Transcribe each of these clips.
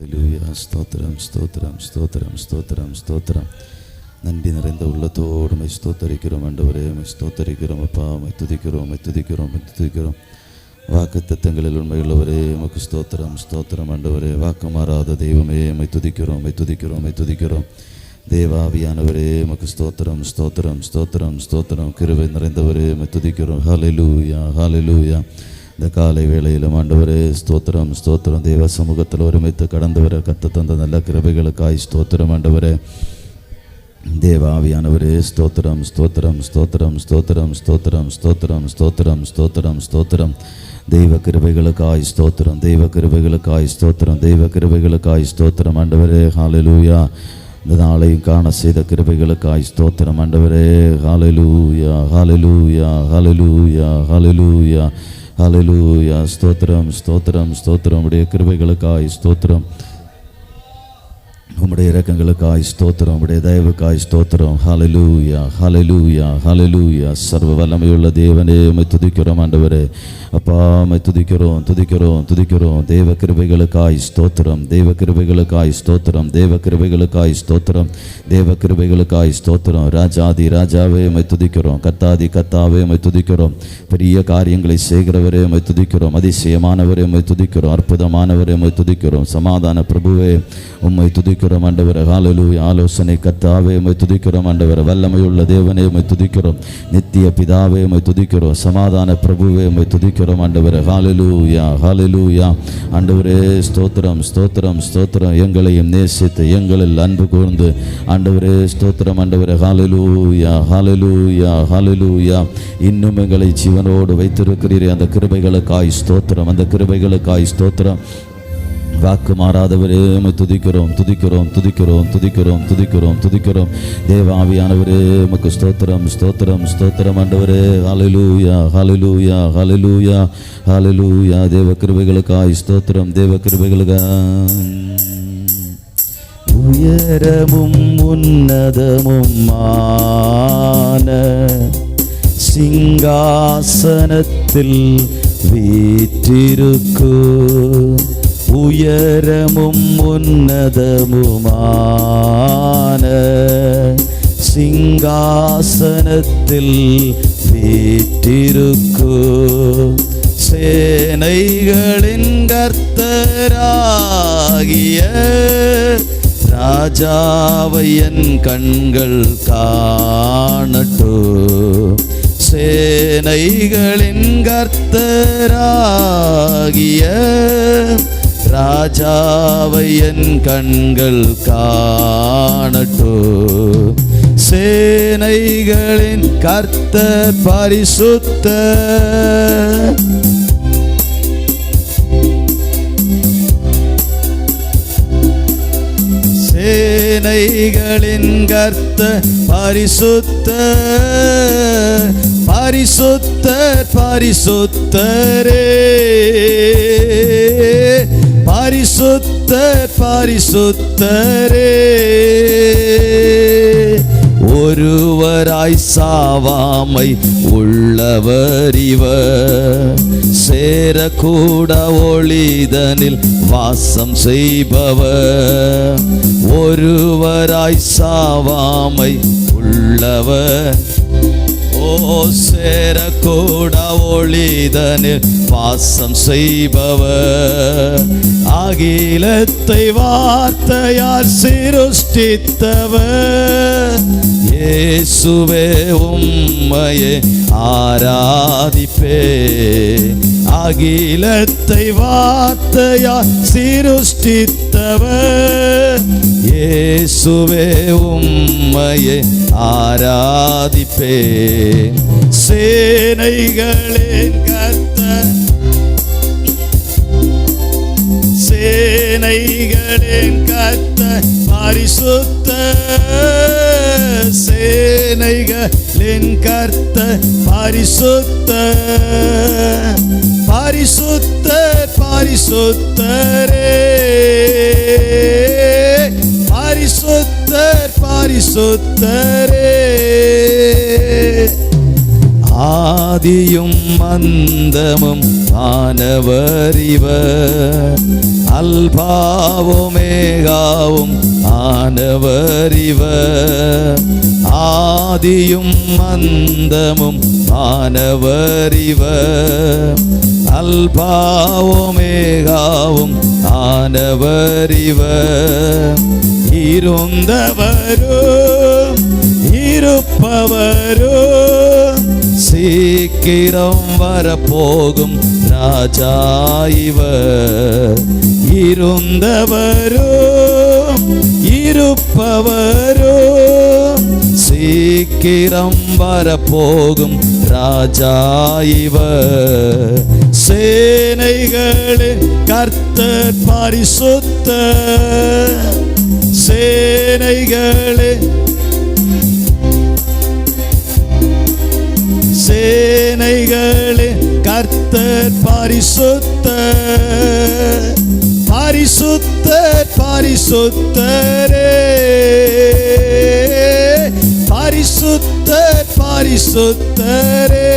ஹல்லேலூயா. ஸ்தோத்திரம் ஸ்தோத்திரம் ஸ்தோத்திரம் ஸ்தோத்திரம் ஸ்தோத்திரம். நன்றி நிறைந்த உள்ளத்தோடு மை ஸ்தோத்தரிக்கிறோம் ஆண்டவரே, மை ஸ்தோத்தரிக்கிறோம் அப்பா, மை துதிக்கிறோம் மை துதிக்கிறோம் மை துதிக்கிறோம். வாக்கு தத்தங்களில் உண்மையுள்ளவரே உமக்கு ஸ்தோத்திரம் ஸ்தோத்திரம் ஆண்டவரே. வாக்கு மாறாத தெய்வமே மை துதிக்கிறோம் மை துதிக்கிறோம் மை துதிக்கிறோம். தேவாவியானவரே உமக்கு ஸ்தோத்திரம் ஸ்தோத்திரம் ஸ்தோத்திரம் ஸ்தோத்திரம். கிருபை நிறைந்தவரே மை துதிக்கிறோம். ஹல்லேலூயா ஹல்லேலூயா. இந்த காலை வேளையிலும் ஆண்டவரே ஸ்தோத்திரம் ஸ்தோத்திரம். தேவ சமூகத்தில் ஒருமித்து கடந்து வர கத்த தந்த நல்ல கிருபைகளுக்காய் ஸ்தோத்திரம் ஆண்டவரே. தேவாவியானவரே ஸ்தோத்திரம் ஸ்தோத்திரம் ஸ்தோத்திரம் ஸ்தோத்திரம் ஸ்தோத்திரம் ஸ்தோத்திரம் ஸ்தோத்திரம் ஸ்தோத்திரம் ஸ்தோத்திரம். தெய்வ கிருபைகளுக்காய் ஸ்தோத்திரம், தெய்வ கிருபைகளுக்காய் ஸ்தோத்திரம், தெய்வ கிருபைகளுக்காய் ஸ்தோத்திரம் ஆண்டவரே. ஹல்லேலூயா. இந்த நாளையும் காண செய்த கிருபைகளுக்காய் ஸ்தோத்திரம் ஆண்டவரே. ஹல்லேலூயா ஹல்லேலூயா ஹல்லேலூயா ஹல்லேலூயா ஹல்லேலூயா. ஸ்தோத்திரம் ஸ்தோத்திரம் ஸ்தோத்திரம். உடைய கிருபைகளுக்காய் ஸ்தோத்திரம், உம்முடைய இரக்கங்களுக்காய் ஸ்தோத்திரம், உம்முடைய தயவுக்காய் ஸ்தோத்திரம். ஹல்லேலூயா ஹல்லேலூயா ஹல்லேலூயா. சர்வ வல்லமையுள்ள தேவனே உம்மை துதிக்கிறோம் ஆண்டவரே. அப்பா உம்மை துதிக்கிறோம் துதிக்கிறோம் துதிக்கிறோம். தேவ கிருபைகளுக்காய் ஸ்தோத்திரம், தெய்வ கிருபைகளுக்காய் ஸ்தோத்திரம், தேவ கிருபைகளுக்காய் ஸ்தோத்திரம், தேவ கிருபைகளுக்காய் ஸ்தோத்திரம். ராஜாதி ராஜாவே உம்மை துதிக்கிறோம், கத்தாதி கத்தாவே உம்மை துதிக்கிறோம். பெரிய காரியங்களை செய்கிறவரே உம்மை துதிக்கிறோம், அதிசயமானவரே உம்மை துதிக்கிறோம், அற்புதமானவரே உம்மை துதிக்கிறோம். சமாதான பிரபுவே உம்மை துதிக்கிறோம் ஆண்டவரே. ஹல்லேலூயா. ஆலோசனை கர்த்தாவே உம்மை துதிக்கிறோம் ஆண்டவரே. வல்லமையுள்ள தேவனே உம்மை துதிக்கிறோம், நித்திய பிதாவே உம்மை துதிக்கிறோம், சமாதான பிரபுவே உம்மை துதிக்கிறோம் ஆண்டவரே. ஹல்லேலூயா ஹல்லேலூயா. ஆண்டவரே ஸ்தோத்திரம் ஸ்தோத்திரம் ஸ்தோத்திரம். எங்களையும் நேசித்து எங்களில் அன்பு கூர்ந்து ஆண்டவரே ஸ்தோத்திரம் ஆண்டவரே. ஹல்லேலூயா ஹல்லேலூயா ஹல்லேலூயா. இன்னும் எங்களை ஜீவனோடு வைத்திருக்கிறீரே, அந்த கிருபைகளுக்காய் ஸ்தோத்திரம், அந்த கிருபைகளுக்காய் ஸ்தோத்திரம். வாக்கு மாறாதவரே உம்மை துதிக்கிறோம் துதிக்கிறோம் துதிக்கிறோம் துதிக்கிறோம் துதிக்கிறோம் துதிக்கிறோம். தேவாவியானவரே உமக்கு ஸ்தோத்திரம் ஸ்தோத்திரம் ஸ்தோத்திரம் ஆண்டவரே. ஹல்லேலூயா ஹல்லேலூயா ஹல்லேலூயா ஹல்லேலூயா. தேவ கிருபைகளுக்காய் ஸ்தோத்திரம், தேவ கிருபைகளுக்காய். உயரமும் உன்னதமுமான சிங்காசனத்தில் வீற்றிருக்கு, உயரமும் உன்னதமுமான சிங்காசனத்தில் வீற்றிருக்கு, சேனைகளின் கர்த்தராகிய ராஜாவை என் கண்கள் காணட்டும், சேனைகளின் கர்த்தராகிய ராஜாவை என் கண்கள் காணட்டும், சேனைகளின் கர்த்தர் பரிசுத்தர், சேனைகளின் கர்த்தர் பரிசுத்தர், பரிசுத்தர் பரிசுத்தரே, பரிசுத்தர் பரிசுத்தரே. ஒருவராய் சாவாமை உள்ளவர் இவர், சேரக்கூட ஒளிதனில் வாசம் செய்பவர், ஒருவராய் சாவாமை உள்ளவர், ஓ சேரக்கூட ஒளிதனில் வாசம் செய்பவர், அகிலத்தை வார்த்தையால் சிருஷ்டித்தவர், இயேசுவே உம்மையே ஆராதிப்பே, அகிலத்தை வார்த்தையால் சிருஷ்டித்தவர், இயேசுவே உம்மையே ஆராதிப்பே, சேனைகளின் கர்த்தர், சேனைகளின் கர்த்தர் பரிசுத்தர், சேனைகளின் கர்த்தர் பரிசுத்தர், பரிசுத்தர் பரிசுத்தரே, பரிசுத்தர் பரிசுத்தரே. ஆதியும் அந்தமும் ஆனவர் இவர், அல்பாவோமேகாவும் ஆனவர் இவர், ஆதியும் அந்தமும் ஆனவர் இவர், அல்பாவோமேகாவும் ஆனவர் இவர், இருந்தவரும் இருப்பவரும் சீக்கிரம் வரப்போகும் ராஜா இவர், இருந்தவரும் இருப்பவரும் சீக்கிரம் வரப்போகும் ராஜா இவர், சேனைகளின் கர்த்தர் பரிசுத்தர், சேனைகளின் கர்த்தர் பரிசுத்தர், பரிசுத்தர் பரிசுத்தரே, பரிசுத்தர் பரிசுத்தரே,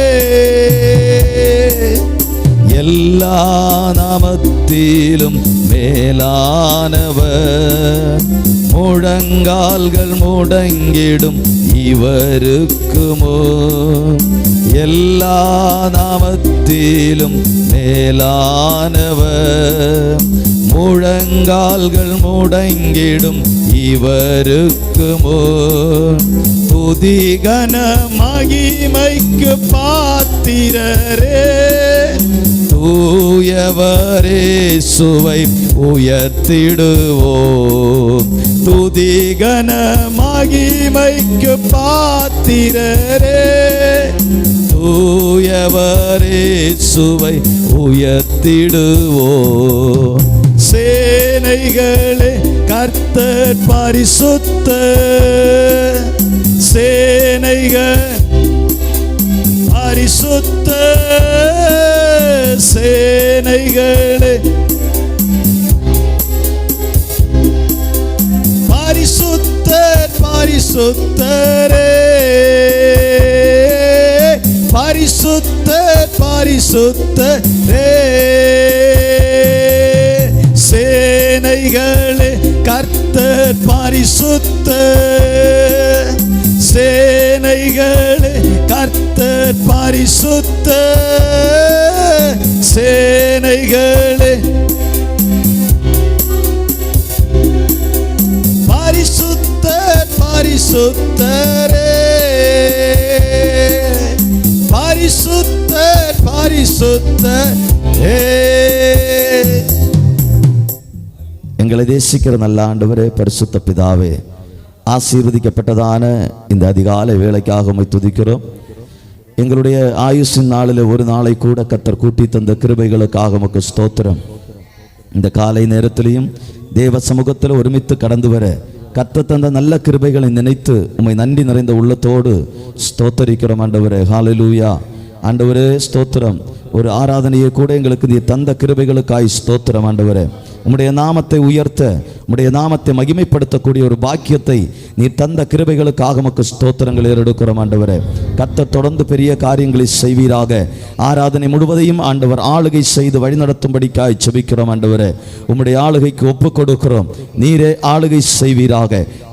எல்லா நாமத்திலும் மேலானவர், முழங்கால்கள் முடங்கிடும் இவருக்குமோ, எல்லா நாமத்திலும் மேலானவர், முழங்கால்கள் முடங்கிடும் இவருக்குமோ, துதிகன மகிமைக்கு பாத்திரரே, தூயவரே சுவை உயர்த்திடுவோம், துதிகன மகிமைக்கு பாத்திரரே, தூயவரே சுவை உயர்த்திடுவோம், சேனைகளே கர்த்தர் பரிசுத்தர், சேனைகள் பரிசுத்தர், சேனைகளே பரிசுத்தர் பரிசுத்தரே, பரிசுத்தர் பரிசுத்தரே, சேனைகளே கர்த்தர் பரிசுத்தர், சேனைகளே கர்த்தர் பரிசுத்தர், சேனைகளே பரிசுத்தர் பரிசுத்தரே, பரிசுத்தர் பரிசுத்தரே. எங்களை தேசிக்கிற நல்ல ஆண்டவரே, பரிசுத்த பிதாவே, ஆசீர்வதிக்கப்பட்டதான இந்த அதிகாலை வேளைக்காக உம்மை துதிக்கிறோம். எங்களுடைய ஆயுசின் நாளில் ஒரு நாளை கூட கர்த்தர் கூட்டி தந்த கிருபைகளுக்காக உமக்கு ஸ்தோத்திரம். இந்த காலை நேரத்திலையும் தேவ சமூகத்தில் ஒருமித்து கடந்து வர கர்த்தர் தந்த நல்ல கிருபைகளை நினைத்து உம்மை நன்றி நிறைந்த உள்ளத்தோடு ஸ்தோத்தரிக்கிறோம் ஆண்டவரே. ஹல்லேலூயா. ஆண்டவரே ஸ்தோத்திரம். ஒரு ஆராதனையை கூட எங்களுக்கு நீ தந்த கிருபைகளுக்காய் ஸ்தோத்திரம் ஆண்டவரே. உம்முடைய நாமத்தை உயர்த்த, உம்முடைய நாமத்தை மகிமைப்படுத்தக்கூடிய ஒரு பாக்கியத்தை நீ தந்த கிருபைகளுக்காக உமக்கு ஸ்தோத்திரங்கள் ஏறெடுக்கிறோம் ஆண்டவரே. கர்த்தர் தொடர்ந்து பெரிய காரியங்களை செய்வீராக. ஆராதனை முழுவதையும் ஆண்டவர் ஆளுகை செய்து வழிநடத்தும்படிக்காய் செபிக்கிறோம் ஆண்டவரே. உம்முடைய ஆளுகைக்கு ஒப்பு கொடுக்கிறோம். நீரே ஆளுகை செய்வீராக,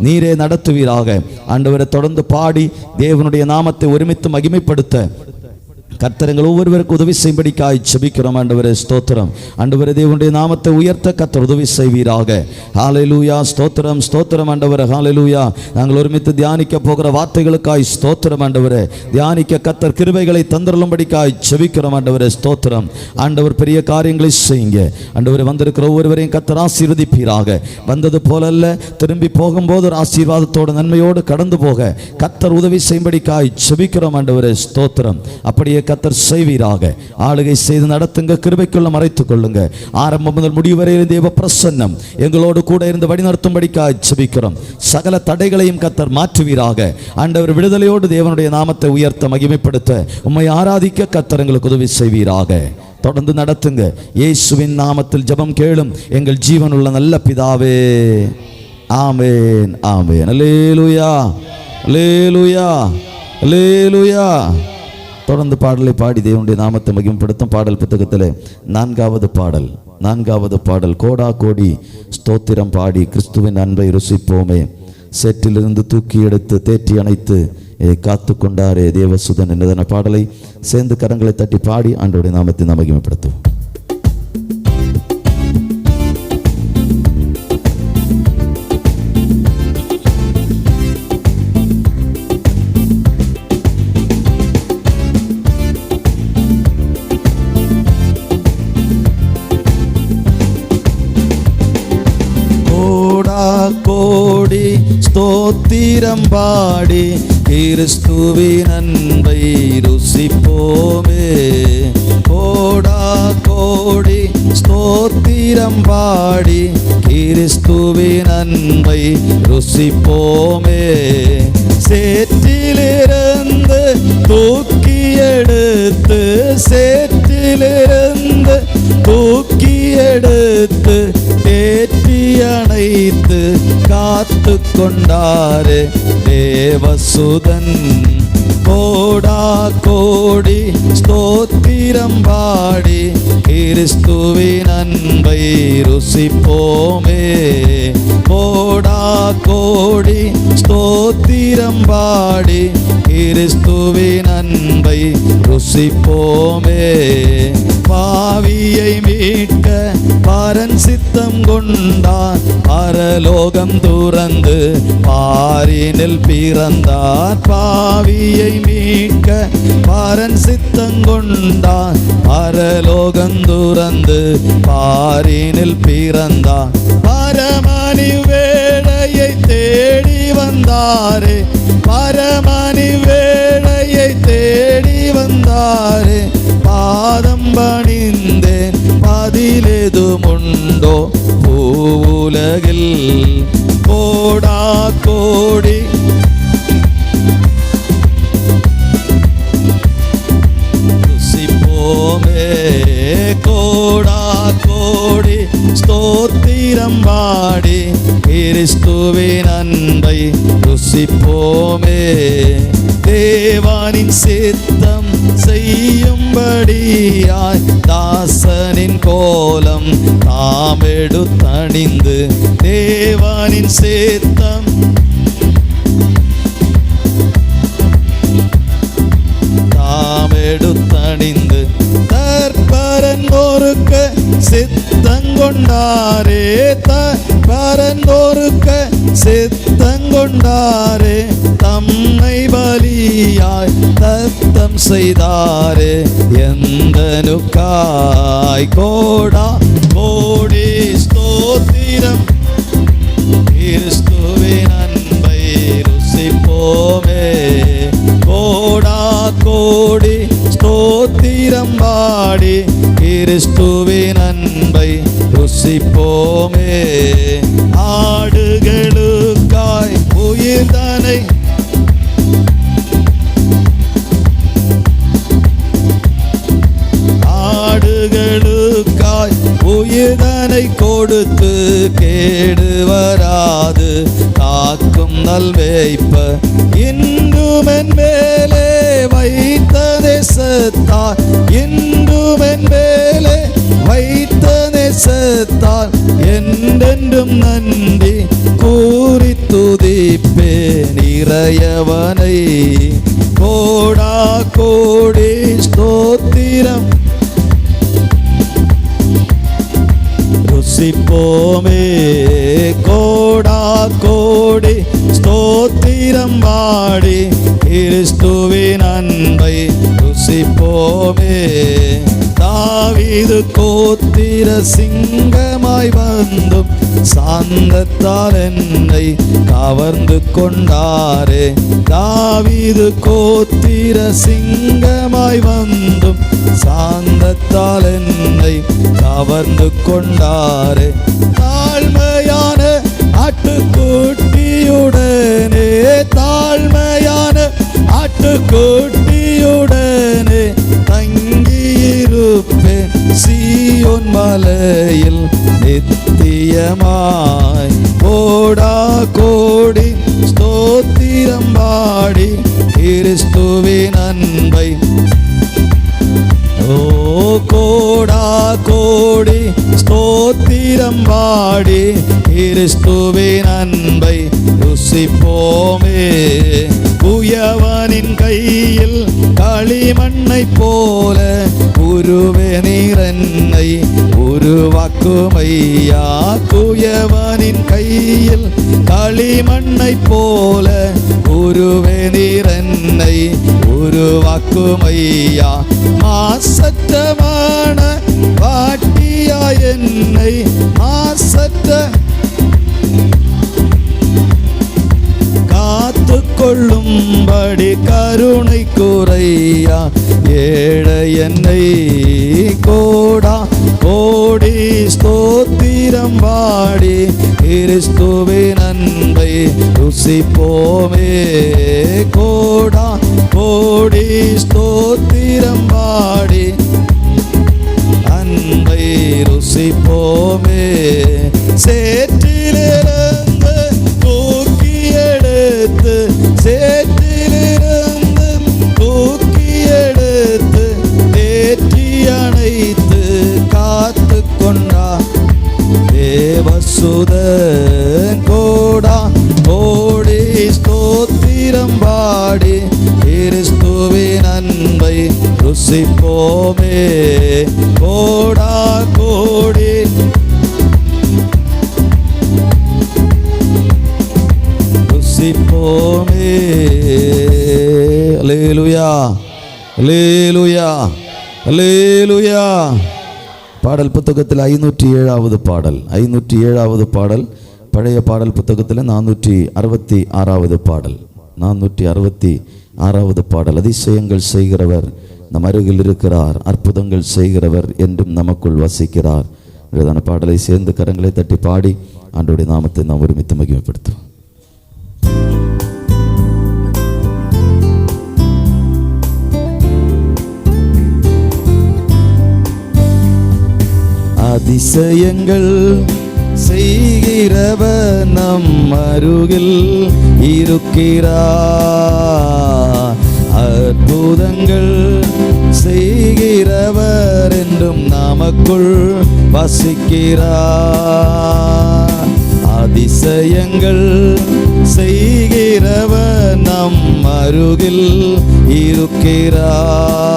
நீரே நடத்துவீராக ஆண்டவரை. தொடர்ந்து பாடி தேவனுடைய நாமத்தை ஒருமித்து மகிமைப்படுத்த கர்த்தர் எங்கள் ஒவ்வொருவருக்கு உதவி செய்யும்படிக்காய் செபிக்கிறோம் ஆண்டவரே. ஸ்தோத்திரம் ஆண்டவரே. தேவனுடைய நாமத்தை உயர்த்த கர்த்தர் உதவி செய்வீராக. ஹல்லேலூயா. ஸ்தோத்திரம் ஸ்தோத்திரம் ஆண்டவரே. ஹல்லேலூயா. நாங்கள் ஒருமித்து தியானிக்க போகிற வார்த்தைகளுக்காய் ஸ்தோத்திரம் ஆண்டவரே. தியானிக்க கர்த்தர் கிருபைகளை தந்தருளும்படிக்காய் செபிக்கிறோம் ஆண்டவரே. ஸ்தோத்திரம் ஆண்டவர். பெரிய காரியங்களை செய்யுங்க ஆண்டவரே. வந்திருக்கிற ஒவ்வொருவரையும் கர்த்தர் ஆசீர்வதிப்பீராக. வந்தது போலல்ல, திரும்பி போகும்போது ஒரு ஆசீர்வாதத்தோடு நன்மையோடு கடந்து போக கர்த்தர் உதவி செய்யும்படிக்காய் செபிக்கிறோம் ஆண்டவரே. ஸ்தோத்திரம். அப்படியே கர்த்தர் செய்வீராக. ஆளுகை செய்து நடத்துங்க. கிருபைக்குள்ள மறைத்துக் கொள்ளுங்க. ஆரம்பம் முதல் முடிவு வரையில் தேவ பிரசன்னம் எங்களோடு கூட இருந்து வழிநடத்தும்படிக்காய் ஜெபிக்கிறோம். சகல தடைகளையும் கர்த்தர் மாற்றுவீராக. ஆண்டவர் விடுதலையோடு தேவனுடைய நாமத்தை உயர்த்த மகிமைப்படுத்த உம்மை ஆராதிக்க கர்த்தர் எங்களுக்கு உதவி செய்வீராக. தொடர்ந்து நடத்துங்க. இயேசுவின் நாமத்தில் ஜெபம் கேளும் எங்கள் ஜீவனுள்ள நல்ல பிதாவே. ஆமென் ஆமென். அல்லேலூயா அல்லேலூயா அல்லேலூயா. தொடர்ந்து பாடலை பாடி தேவனுடைய நாமத்தை மகிமைப்படுத்தும். பாடல் புத்தகத்தில் நான்காவது பாடல் கோடா கோடி ஸ்தோத்திரம் பாடி கிறிஸ்துவின் அன்பை ருசிப்போமே. சேற்றிலிருந்து தூக்கி எடுத்து தேற்றி அணைத்து காத்து கொண்டாரே தேவசுதன் என்னதான பாடலை சேர்ந்து கரங்களை தட்டி பாடி ஆண்டவருடைய நாமத்தை நாம் மகிமைப்படுத்துவோம். கோடி ஸ்தோத்திரம் பாடி கிறிஸ்துவின் அன்பை ருசிப்போமே. கோடா கோடி ஸ்தோத்திரம் பாடி கிறிஸ்துவின் அன்பை ருசிப்போமே. சேற்றிலிருந்து தூக்கி எடுத்து சேற்றிலிருந்து தூக்கி எடுத்து தேற்றி அணைத்து காத்து கொண்டாரே தேவசுதன். கோடா கோடி ஸ்தோத்திரம் பாடி கிறிஸ்துவின் அன்பை ருசிப்போமே. கோடா கோடி ஸ்தோத்திரம் பாடி கிறிஸ்துவின் அன்பை ருசிப்போமே. பாவியை மீட்க பரன் சித்தம் கொண்டார், பரலோகம் துறந்து பாரினில் பிறந்தார். பாவியை மீட்க பரன் சித்தம் கொண்டார், பரலோகம் துறந்து பாரினில் பிறந்தார். பரமணி வேளையை தேடி வந்தாரே, பரமணி வேளையை தேடி வந்தாரே. பாதம் பணிந்தேன் பதிலெதுமுண்டோ பூவுலகில். கோடா கோடி ருசிப்போமே. கோடா கோடி ஸ்தோத்திரம் பாடி கிறிஸ்துவின் அன்பை ருசிப்போமே. தேவனின் சித்தம் செய்யும்படியாய் தாசனின் கோலம் தாமெடுத்தணிந்து. தேவனின் சித்தம் தாமெடுத்தணிந்து தற்பரன் ஒருக்க சித்தங்கொண்டாரே. தற்பரன் ஒருக்க சித்தங்கொண்டாரே. தம்மை பலியாய் தத்தம் செய்தாரே எந்தனுக்காய். கோடா கோடி ஸ்தோத்திரம் கிறிஸ்துவின் அன்பை ருசிப்போமே. கோடா கோடி ஸ்தோத்திரம் பாடி கிறிஸ்துவின் அன்பை ருசிப்போமே. ஆடுகளுக்காய் உயிர்தனை ஆடுகளுக்காய் உயிர்தனை கொடுத்து கேடு வராது காக்கும் நல்வேய்ப்பர். இன்றும் என் மேலே வைத்த நேசத்தால், இன்றும் என் மேலே வைத்த நேசத்தால் என்றென்றும் நன்றி கூறி துதிப்பேன் இறையவனை. கோடா கோடி ஸ்தோத்திரம் ருசிப்போமே. கோடா கோடி ஸ்தோத்திரம் பாடி கிறிஸ்துவின் அன்பை ருசிப்போமே. தாவீது கோத்திர சிங்கமாய் வந்தும் சாந்தத்தால் என்னை கவர்ந்து கொண்டாரே. தாவீது கோத்திர சிங்கமாய் வந்தும் சாந்தத்தால் என்னை கவர்ந்து கொண்டாரே. தாழ்மையான ஆட்டுக்குட்டியுடனே, தாழ்மையான ஆட்டுக்குட்டியுடனே தங்கியிருப்பேன் சீயோன் மலையில் நித்தியமாய். கோடா கோடி ஸ்தோத்திரம் பாடி கிறிஸ்துவின் அன்பை ஸ்தோத்திரம் பாடி கிறிஸ்துவின் அன்பை ருசிப்போமே. குயவனின் கையில் களிமண்ணை போல உருவே நீரன்னை உருவாக்குமையா. குயவனின் கையில் களிமண்ணை போல உருவே நீரன்னை உருவாக்குமையா. மாசற்றமான வாட்டியா என்னை மாசற்ற காத்து கொள்ளும்படி கருணை குறையா. ஏழை என்னை கோடா கோடி ஸ்தோத்திரம் பாடி கிறிஸ்துவின் அன்பை ருசிப்போமே. கோடா கோடி ஸ்தோத்திரம் பாடி அன்பை ருசிப்போமே. சேற்றிலிருந்து தூக்கி எடுத்து சேற்றிலிருந்து தூக்கி எடுத்து தேற்றி அணைத்து காத்து கொண்டா தேவசுதன். கோடா கோடி ஸ்தோத்திரம் பாடி கிறிஸ்துவின் அன்பை ருசிப்போமே. கோடா கோடி ருசிப்போமே. அல்லேலூயா அல்லேலூயா அல்லேலூயா. பாடல் புத்தகத்தில் 507வது பாடல், 507வது பாடல் பழைய பாடல் புத்தகத்தில் 466வது பாடல், 466வது பாடல். அதிசயங்கள் செய்கிறவர் நம் அருகில் இருக்கிறார், அற்புதங்கள் செய்கிறவர் என்றும் நமக்குள் வசிக்கிறார் என்றதான பாடலை சேர்ந்து கரங்களை தட்டி பாடி ஆண்டவருடைய நாமத்தை நாம் ஒருமித்து மகிமைப்படுத்துவோம். அதிசயங்கள் செய்கிறவர் நம் அருகில் இருக்கிறார், அற்புதங்கள் செய்கிறவர் என்றும் நமக்குள் வசிக்கிறார். அதிசயங்கள் செய்கிறவர் நம் அருகில் இருக்கிறார்,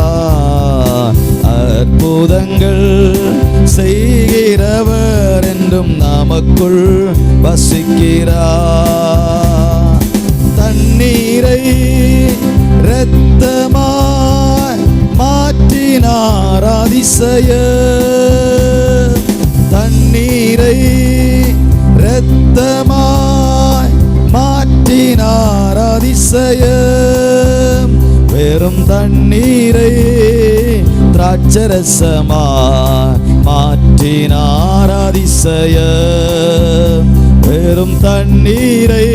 அற்புதங்கள் செய்கிறவர் என்றும் நமக்குள் வசிக்கிறார். தண்ணீரை இரத்தமாய் மாற்றினார் அதிசயம், தண்ணீரை இரத்தமாய் மாற்றினார் அதிசயம். வெறும் தண்ணீரை திராட்சரசமாய் மாற்றினார் அதிசயம், வெறும் தண்ணீரை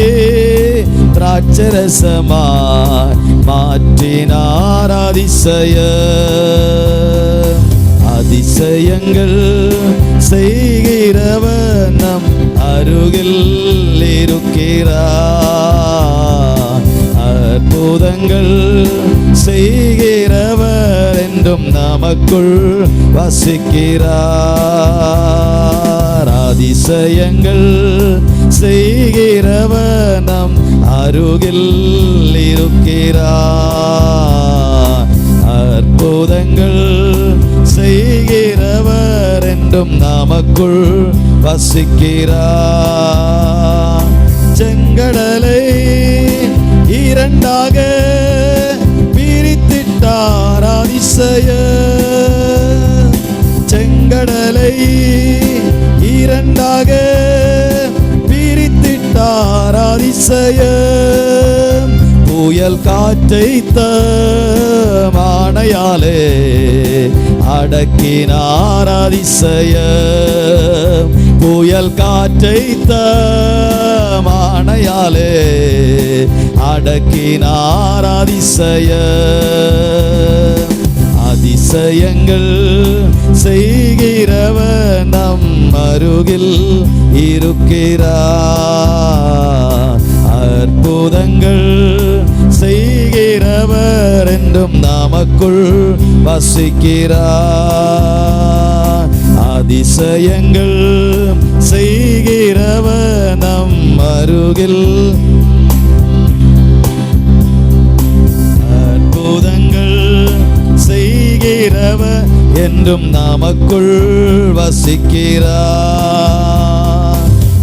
திராட்சரசமாய் மாற்றினார் அதிசயம். அதிசயங்கள் செய்கிறவர் நம் அருகில் இருக்கிறார், அற்புதங்கள் செய்கிறவர் என்றும் நமக்குள் வசிக்கிறார். அதிசயங்கள் செய்கிறவர் நம் அருகில் இருக்கிறார், அற்புதங்கள் செய்கிறவர் என்றும் நமக்குள் வசிக்கிறார். செங்கடலை இரண்டாக பிரித்திட்டார் அதிசயம், செங்கடலை இரண்டாக பிரித்திட்டார் அதிசயம். புயல் காற்றை மானையாலே அடக்கினார் அதிசயம், புயல் காற்றை மானையாலே அடக்கினார் அதிசயம். அதிசயங்கள் செய்கிறவர் நம் அருகில் இருக்கிறார், அற்புதங்கள் செய்கிறவர் என்றும் நமக்குள் வசிக்கிறார். அதிசயங்கள் செய்கிறவர் நம் அருகில், அற்புதங்கள் செய்கிறவர் என்றும் நமக்குள் வசிக்கிறார்.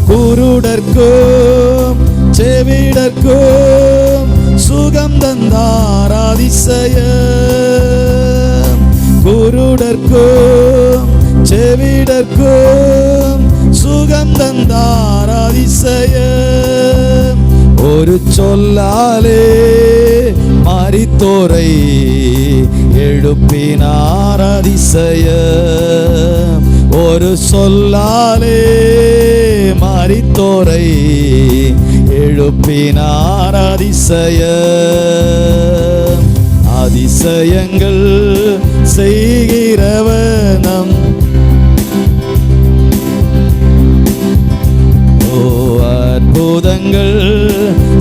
குருடர்க்கும் செவிடர்க்கும் சுகம் தந்தார் அதிசயம். குருடர்க்கும் செவிடர்க்கும் சுகம் தந்தார் அதிசயம். ஒரு சொல்லாலே மரித்தோரை எழுப்பினார் அதிசயம். ஒரு சொல்லாலே மரித்தோரை எழுப்பினார் அதிசயம். அதிசயங்கள் செய்கிறவர் நம் அற்புதங்கள்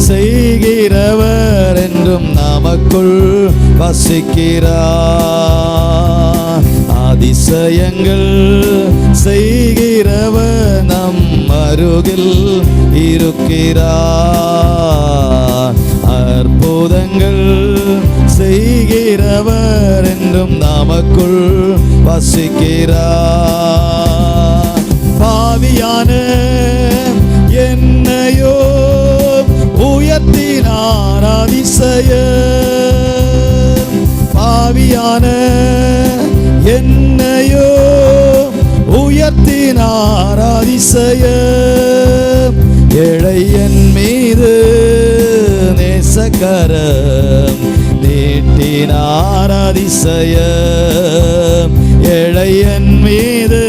செய்கிறவர் என்றும் நமக்குள் வசிக்கிறார். அதிசயங்கள் செய்கிறவர் நம் அருகில் இருக்கிறார். அற்புதங்கள் செய்கிறவர் என்றும் நமக்குள் வசிக்கிறார். பாவியான என்னையோ உயர்த்தினார் அதிசயம். பாவியான என்னையோ உயர்த்தினார் அதிசயம். ஏழை என் மீது நேசக்கரம் நீட்டினார் அதிசயம். ஏழை என் மீது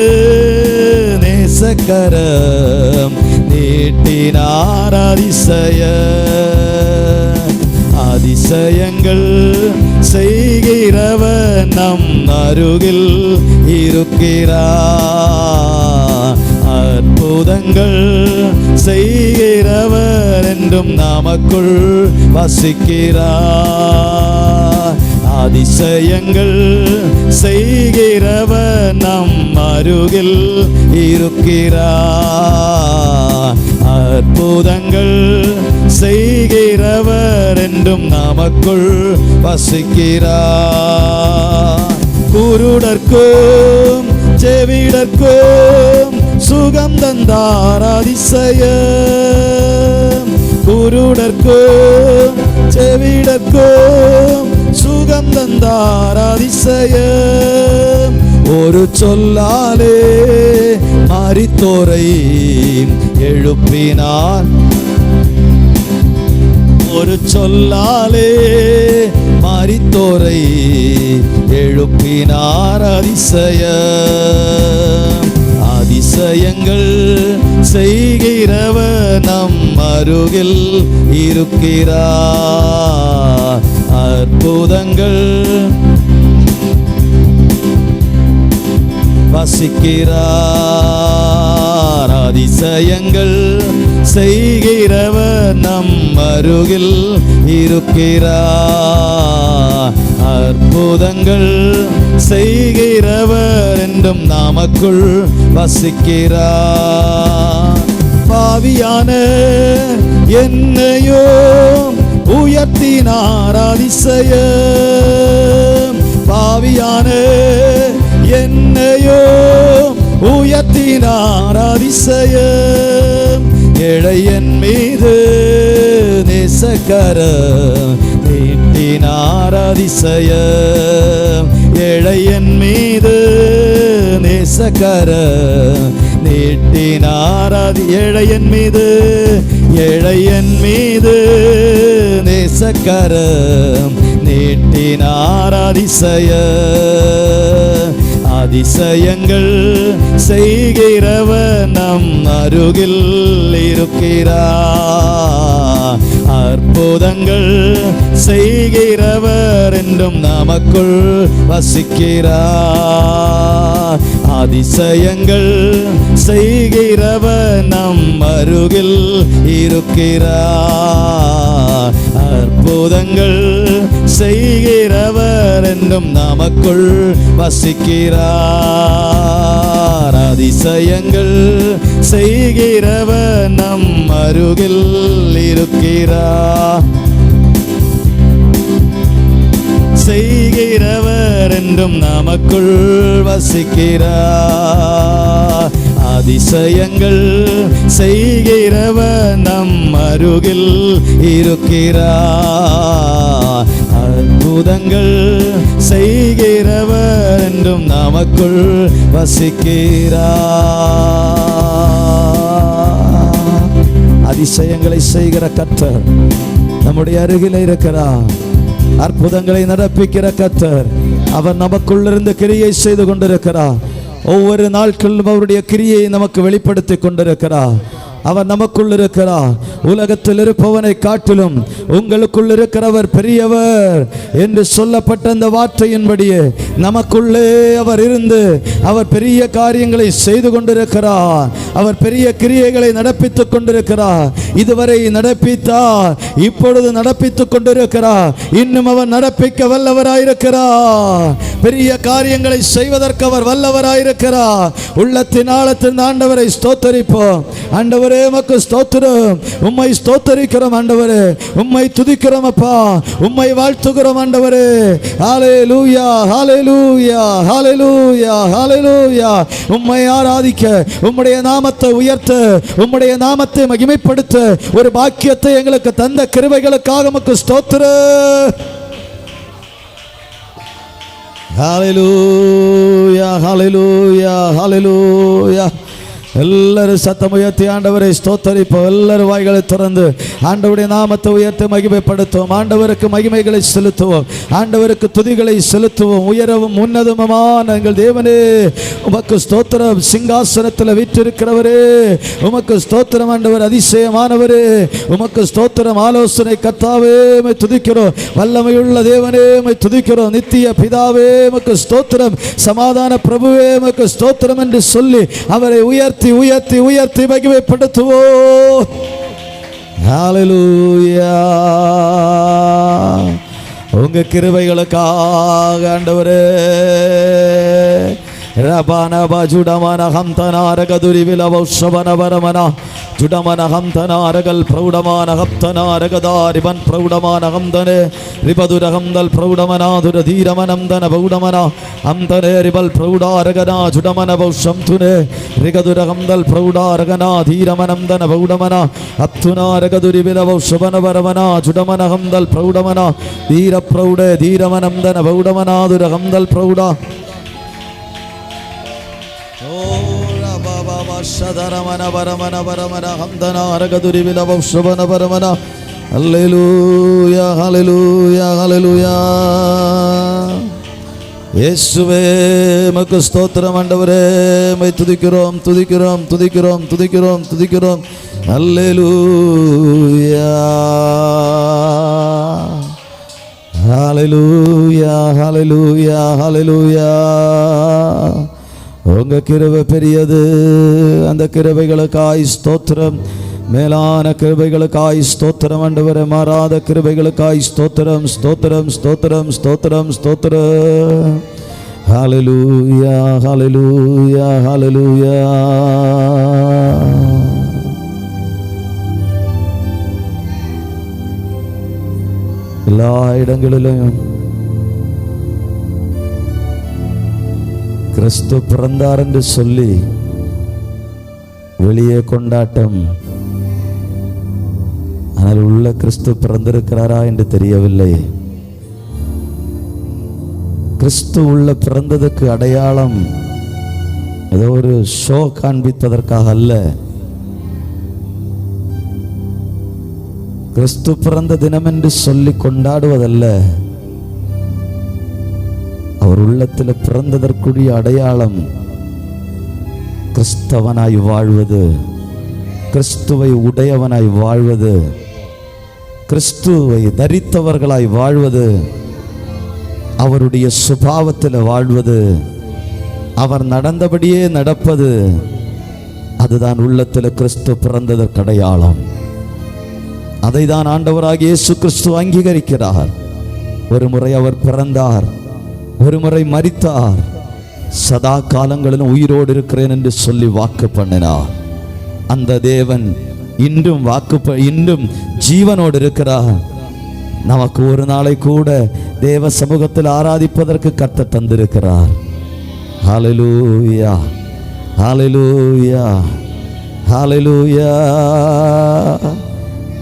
நேசக்கரம் நீட்டினார் அதிசயம். அதிசயங்கள் செய்கிறவர் நம் அருகில் இருக்கிறார். அற்புதங்கள் செய்கிறவர் என்றும் நமக்குள் வசிக்கிறார். அதிசயங்கள் செய்கிறவர் நம் அருகில் இருக்கிறார். அற்புதங்கள் செய்கிறவர் என்றும் நமக்குள் வசிக்கிறார். குருடர்க்கும் செவிடர்க்கும் சுகம் தந்தார் அதிசயம். குருடர்க்கும் செவிடர்க்கும் சுகம் தந்தார் அதிசயம். ஒரு சொல்லாலே மரித்தோரை எழுப்பினார். ஒரு சொல்லாலே மரித்தோரை எழுப்பினார் அதிசயம். அதிசயங்கள் செய்கிறவர் நம் அருகில் இருக்கிறார். அற்புதங்கள் வசிக்கிறார். அதிசயங்கள் செய்கிறவர் நம் அருகில் இருக்கிறார். அற்புதங்கள் செய்கிறவர் என்றும் நமக்குள் வசிக்கிறார். பாவியான என்னையோ உயர்த்தினார் அதிசயம். பாவியான என்னையோ உயர்த்தினார் அதிசயம். ஏழை என் மீது நேசக்கரம் நீட்டினார் அதிசயம். ஏழை என் மீது நேசக்கரம் நீட்டினார். ஏழை என் மீது, ஏழை என் மீது நேசக்கரம் நீட்டினார் அதிசயம். அதிசயங்கள் செய்கிறவர் நம் அருகில் இருக்கிறார். அற்புதங்கள் செய்கிறவர் என்றும் நமக்குள் வசிக்கிறார். அதிசயங்கள் செய்கிறவர் நம் அருகில் இருக்கிறார். அற்புதங்கள் செய்கிறவர் என்றும் நமக்குள் வசிக்கிறார். அதிசயங்கள் செய்கிறவர் நம் அருகில் இருக்கிறார். செய்கிறவர் என்றும் நமக்குள் வசிக்கிறார். அதிசயங்கள் செய்கிறவர் நம் அருகில் இருக்கிறார். அற்புதங்கள் செய்கிறவர் என்றும் நமக்குள் வசிக்கிறார். அதிசயங்களை செய்கிற கர்த்தர் நம்முடைய அருகில் இருக்கிறார். அற்புதங்களை நடப்பிக்கிற கர்த்தர் அவர் நமக்குள்ளிருந்து கிரியை செய்து கொண்டிருக்கிறார். ஒவ்வொரு நாட்களிலும் அவருடைய கிரியை நமக்கு வெளிப்படுத்தி கொண்டிருக்கிறார். அவர் நமக்குள் இருக்கிறார். உலகத்தில் இருப்பவனை காட்டிலும் உங்களுக்குள் இருக்கிறவர் பெரியவர் என்று சொல்லப்பட்ட அந்த வார்த்தையின்படியே நமக்குள்ளே அவர் இருந்து அவர் பெரிய காரியங்களை செய்து கொண்டிருக்கிறார். அவர் பெரிய கிரியைகளை நடப்பித்துக் கொண்டிருக்கிறார். இதுவரை நடப்பித்தார், இப்பொழுது நடப்பித்துக் கொண்டிருக்கிறார். இன்னும் அவர் நடப்பிக்க வல்லவராயிருக்கிறார். பெரிய காரியங்களை செய்வதற்கு அவர் வல்லவராயிருக்கிறார். உள்ளத்தின் ஆழத்தின் ஆண்டவரை ஸ்தோத்தரிப்போம். ஆண்டவரே உமக்கு ஸ்தோத்திரம். உம்மை ஸ்தோத்தரிக்கிறோம் ஆண்டவரே. உம்மை துதிக்கிறோம் அப்பா. உம்மை வாழ்த்துகிறோம் ஆண்டவரே. ஹல்லேலூயா, ஹல்லேலூயா, ஹல்லேலூயா, ஹல்லேலூயா. உம்மை ஆராதிக்க, உம்முடைய நாமத்தை உயர்த்த, உம்முடைய நாமத்தை மகிமைப்படுத்த ஒரு பாக்கியத்தை எங்களுக்கு தந்த கிருபைகளுக்காக உமக்கு ஸ்தோத்திரம். ஹல்லேலூயா, ஹல்லேலூயா, ஹல்லேலூயா. எல்லாரும் சத்தம் உயர்த்தி ஆண்டவரை ஸ்தோத்தரிப்போம். எல்லாரும் வாய்களை திறந்து ஆண்டவருடைய நாமத்தை உயர்த்தி மகிமைப்படுத்துவோம். ஆண்டவருக்கு மகிமைகளை செலுத்துவோம். ஆண்டவருக்கு துதிகளை செலுத்துவோம். உயரவும் உன்னதமான எங்கள் தேவனே உமக்கு ஸ்தோத்திரம். சிங்காசனத்தில் வீற்றிருக்கிறவரே உமக்கு ஸ்தோத்திரம். ஆண்டவர் அதிசயமானவரே உமக்கு ஸ்தோத்திரம். ஆலோசனை கர்த்தாவே உம்மை துதிக்கிறோம். வல்லமையுள்ள தேவனே உம்மை துதிக்கிறோம். நித்திய பிதாவே உமக்கு ஸ்தோத்திரம். சமாதான பிரபுவே உமக்கு ஸ்தோத்திரம் என்று சொல்லி அவரை உயர்த்தி உயர்த்தி உயர்த்தி மகிமைப்படுத்துவோம். ஹல்லேலூயா. உங்க கிருபைகளுக்காக ஆண்டவரே ரபான பாஜுடமான ஹம்தனா ரகதுரி விலவௌஷவன வரமன ஜுடமன ஹம்தனா ரகல் பிரௌடமான ஹப்தனா ரகதாரிபன் பிரௌடமான ஹம்தனே ரிபதுர ஹம்தல் பிரௌடமனாதுர தீரமனம்தன பௌடமன ஹம்தனே ரிபல் பிரௌடாரகனா ஜுடமன பௌஷம் துனே ரிகதுர ஹம்தல் பிரௌடாரகனா தீரமனம்தன பௌடமன ஹப்துனா ரகதுரி விலவௌஷவன வரமன ஜுடமன ஹம்தல் பிரௌடமன தீர பிரௌடே தீரமனம்தன பௌடமனாதுர ஹம்தல் பிரௌடா Shadaramana Baramana Baramana Hamdana Aragaduri Vilavavshavana Baramana. Hallelujah, hallelujah, hallelujah. Yesuve உமக்கு ஸ்தோத்திரம் ஆண்டவரே. உம்மை துதிக்கிறோம், துதிக்கிறோம், துதிக்கிறோம், துதிக்கிறோம், துதிக்கிறோம். Hallelujah, hallelujah, hallelujah, hallelujah. உங்க கிருபை பெரியது. அந்த கிருபைகளுக்காய் ஸ்தோத்திரம். மேலான கிருபைகளுக்காய் ஸ்தோத்திரம் ஆண்டவரே. மாறாத கிருபைகளுக்காய் ஸ்தோத்திரம், ஸ்தோத்திரம், ஸ்தோத்திரம், ஸ்தோத்திரம், ஸ்தோத்திரம். ஹல்லேலூயா, ஹல்லேலூயா, ஹல்லேலூயா. எல்லா இடங்களிலும் கிறிஸ்து பிறந்தார் என்று சொல்லி வெளியே கொண்டாட்டம். ஆனால் உள்ள கிறிஸ்து பிறந்திருக்கிறாரா என்று தெரியவில்லை. கிறிஸ்து உள்ள பிறந்ததுக்கு அடையாளம் ஏதோ ஒரு ஷோ காண்பிப்பதற்காக அல்ல. கிறிஸ்து பிறந்த தினம் என்று சொல்லி கொண்டாடுவதல்ல. அவர் உள்ளத்தில் பிறந்ததற்குரிய அடையாளம் கிறிஸ்தவனாய் வாழ்வது, கிறிஸ்துவை உடையவனாய் வாழ்வது, கிறிஸ்துவை தரித்தவர்களாய் வாழ்வது, அவருடைய சுபாவத்தில் வாழ்வது, அவர் நடந்தபடியே நடப்பது. அதுதான் உள்ளத்தில் கிறிஸ்து பிறந்ததற்கு அடையாளம். அதை தான் ஆண்டவராகிய இயேசு கிறிஸ்து அங்கீகரிக்கிறார். ஒரு முறை அவர் பிறந்தார், ஒரு முறை மரித்தார், சதா காலங்களிலும் உயிரோடு இருக்கிறேன் என்று சொல்லி வாக்கு பண்ணினார். அந்த தேவன் இன்றும் இன்றும் ஜீவனோடு இருக்கிறார். நமக்கு ஒரு நாளை கூட தேவ சமூகத்தில் ஆராதிப்பதற்கு கர்த்தர் தந்திருக்கிறார். ஹல்லேலூயா, ஹல்லேலூயா, ஹல்லேலூயா.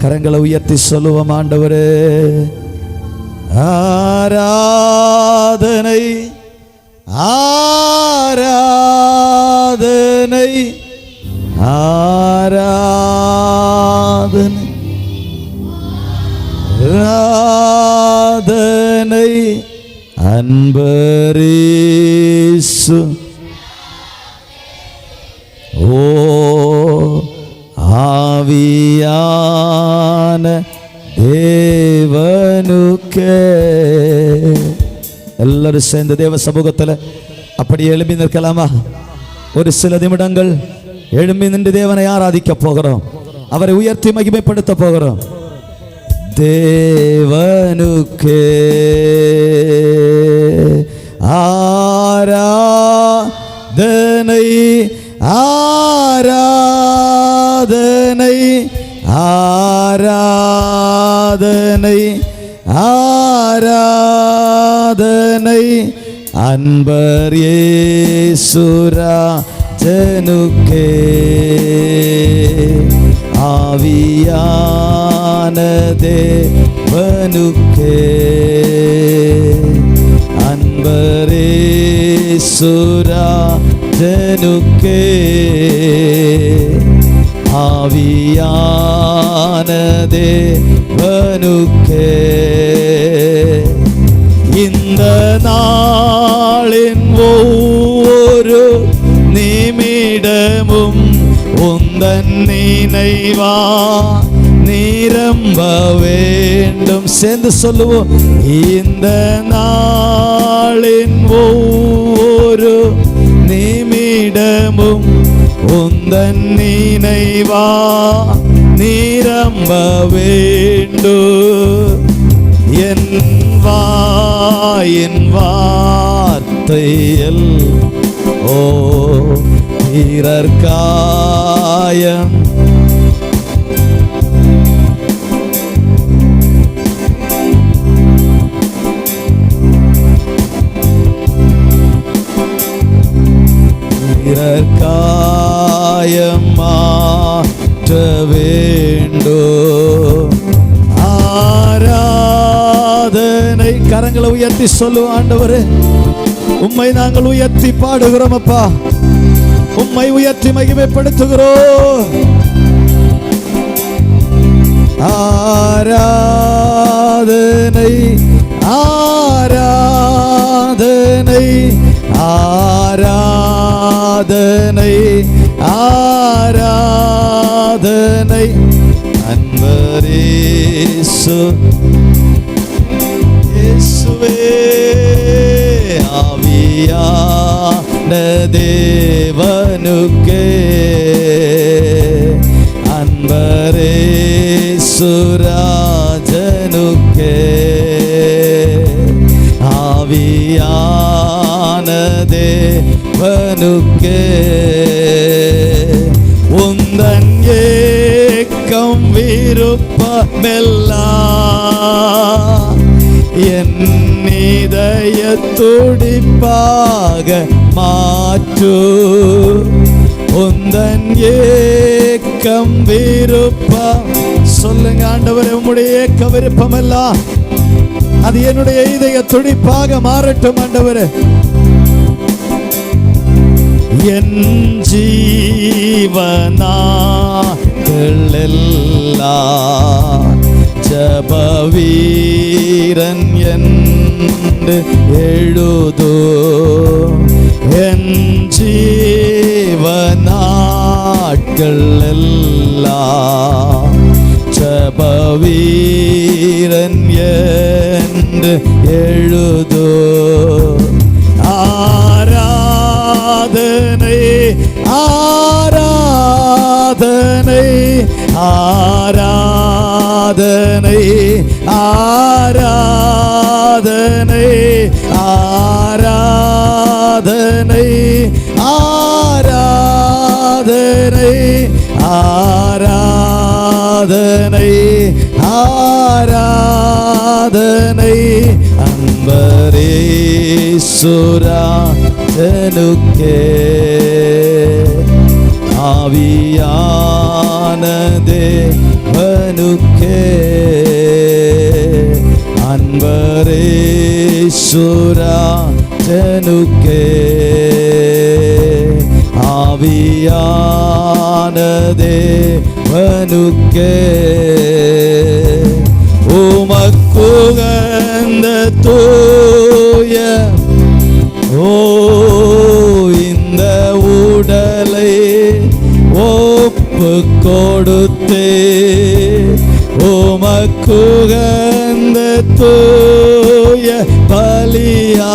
கரங்களை உயர்த்தி சொல்லுவோம், ஆண்டவரே ஆராதனை, ஆராதனை, ஆராதனை, ஆராதனை அன்பரேசு. ஓ ஆவியான தேவனுக்கே. எல்லாரும் சேர்ந்த தேவ சமூகத்தில் அப்படி எழும்பி நிற்கலாமா? ஒரு சில நிமிடங்கள் எழும்பி நின்று தேவனை ஆராதிக்க போகிறோம், அவரை உயர்த்தி மகிமைப்படுத்த போகிறோம். தேவனுக்கே ஆராதனை, ஆராதனை, ஆராதனை, ஆராதனை அன்பர் இயேசுராஜனுக்கே. ஆவியான தேவனுக்கே, அன்பர் இயேசுராஜனுக்கே. ஆவியான தேவனுக்கே. இந்த நாளின் ஒவ்வொரு நிமிடமும் உந்தன் நினைவா நிரம்ப வேண்டும். சேர்ந்து சொல்லுவோம், இந்த நாளின் ஒவ்வொரு நிமிடமும் உந்தன் நினைவா நிரம்ப வேண்டும். என் வாயின் வார்த்தையில் ஓ பிறர்காயம் பிறர்காயம் மாற்ற வேண்டும். ஆராதனை. கரங்களை உயர்த்தி சொல்லுவோம், ஆண்டவரே உம்மை நாங்கள் உயர்த்தி பாடுகிறோம் அப்பா, உம்மை உயர்த்தி மகிமைப்படுத்துகிறோம். ஆராதனை, ஆராதனை, ஆராதனை, ஆராதனை அன்பர் இயேசு. இயேசுவே ஆவியான தேவனுக்கே, அன்பர் இயேசுராஜனுக்கே. ஆவியான தேவனுக்கே. உந்தன் ஏக்கம் விருப்பமெல்லாம் என் இதய துடிப்பாக மாற்று. உந்தன் ஏக்கம் விருப்பம். சொல்லுங்க ஆண்டவரே, உம்முடைய ஏக்க விருப்பம் எல்லாம் அது என்னுடைய இதய துடிப்பாக மாறட்டும் ஆண்டவரே. என் ஜீவனாட்கள் எல்லாம் ஜபவீரன் என்று எழுதோ. என் ஜீவனாட்கள் எல்லாம் ஜபவீரன் என்று எழுதோ. ஆராதனை, ஆராதனை, ஆராதனை, ஆராதனை ஆராதனை ஆராதனை ஆராதனை ஆராதனை அன்பரேசுராஜனுக்கே ஆவியான தேவனுக்கே அன்பரேசுராஜனுக்கே ஆவியான தேவனுக்கே உமக்குகந்த தூய இந்த உடலை ஒப்பு கொடுத்தே உமக்குகந்த தூய பலியா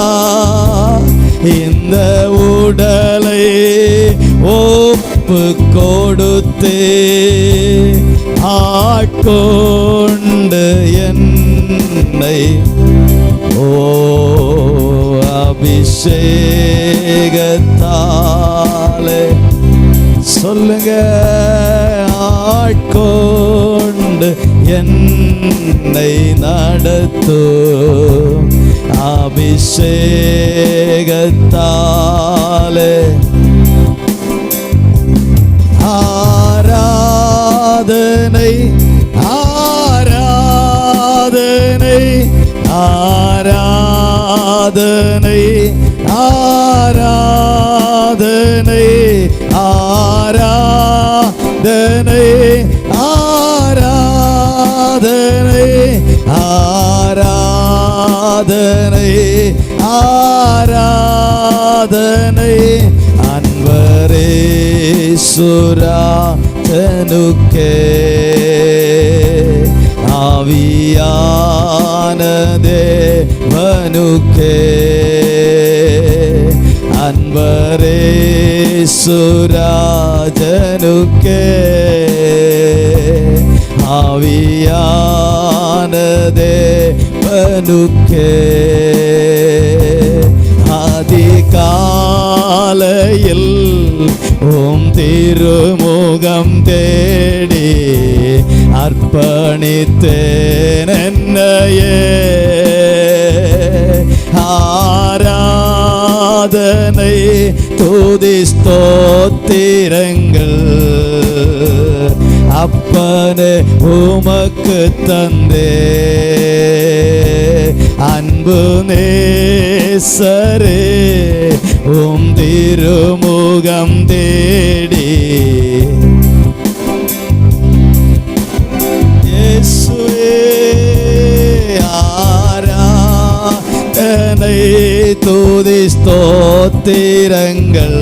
இந்த உடலை ஒப்பு கொடுத்தே ஆட்கொண்டு என்னை ஓ அபிஷேகத்தாலே சொல்லுங்க ஆட்கொண்டு என்னை நடத்தும் அபிஷேகத்தாலே ஆராதனை ஆராதனை ஆராதனை ஆராதனை ஆராதனை ஆராதனை ஆராதனை ஆராதனை அன்பரேசுராஜனுக்கே ஆவியான தேவனுக்கே அன்பரேசுராஜனுக்கே ஆவியான தேவனுக்கே அதிகாலையில் ஓம் திருமுகம் தேடி அர்ப்பணித்தேன் என்னையே ஆராதனை துதி ஸ்தோத்திரங்கள் அப்பனே உமக்கு தந்தே அன்பு நேசரே உம் திருமுகம் தேடி இயேசுவே ஆராதனை துதி ஸ்தோத்திரங்கள்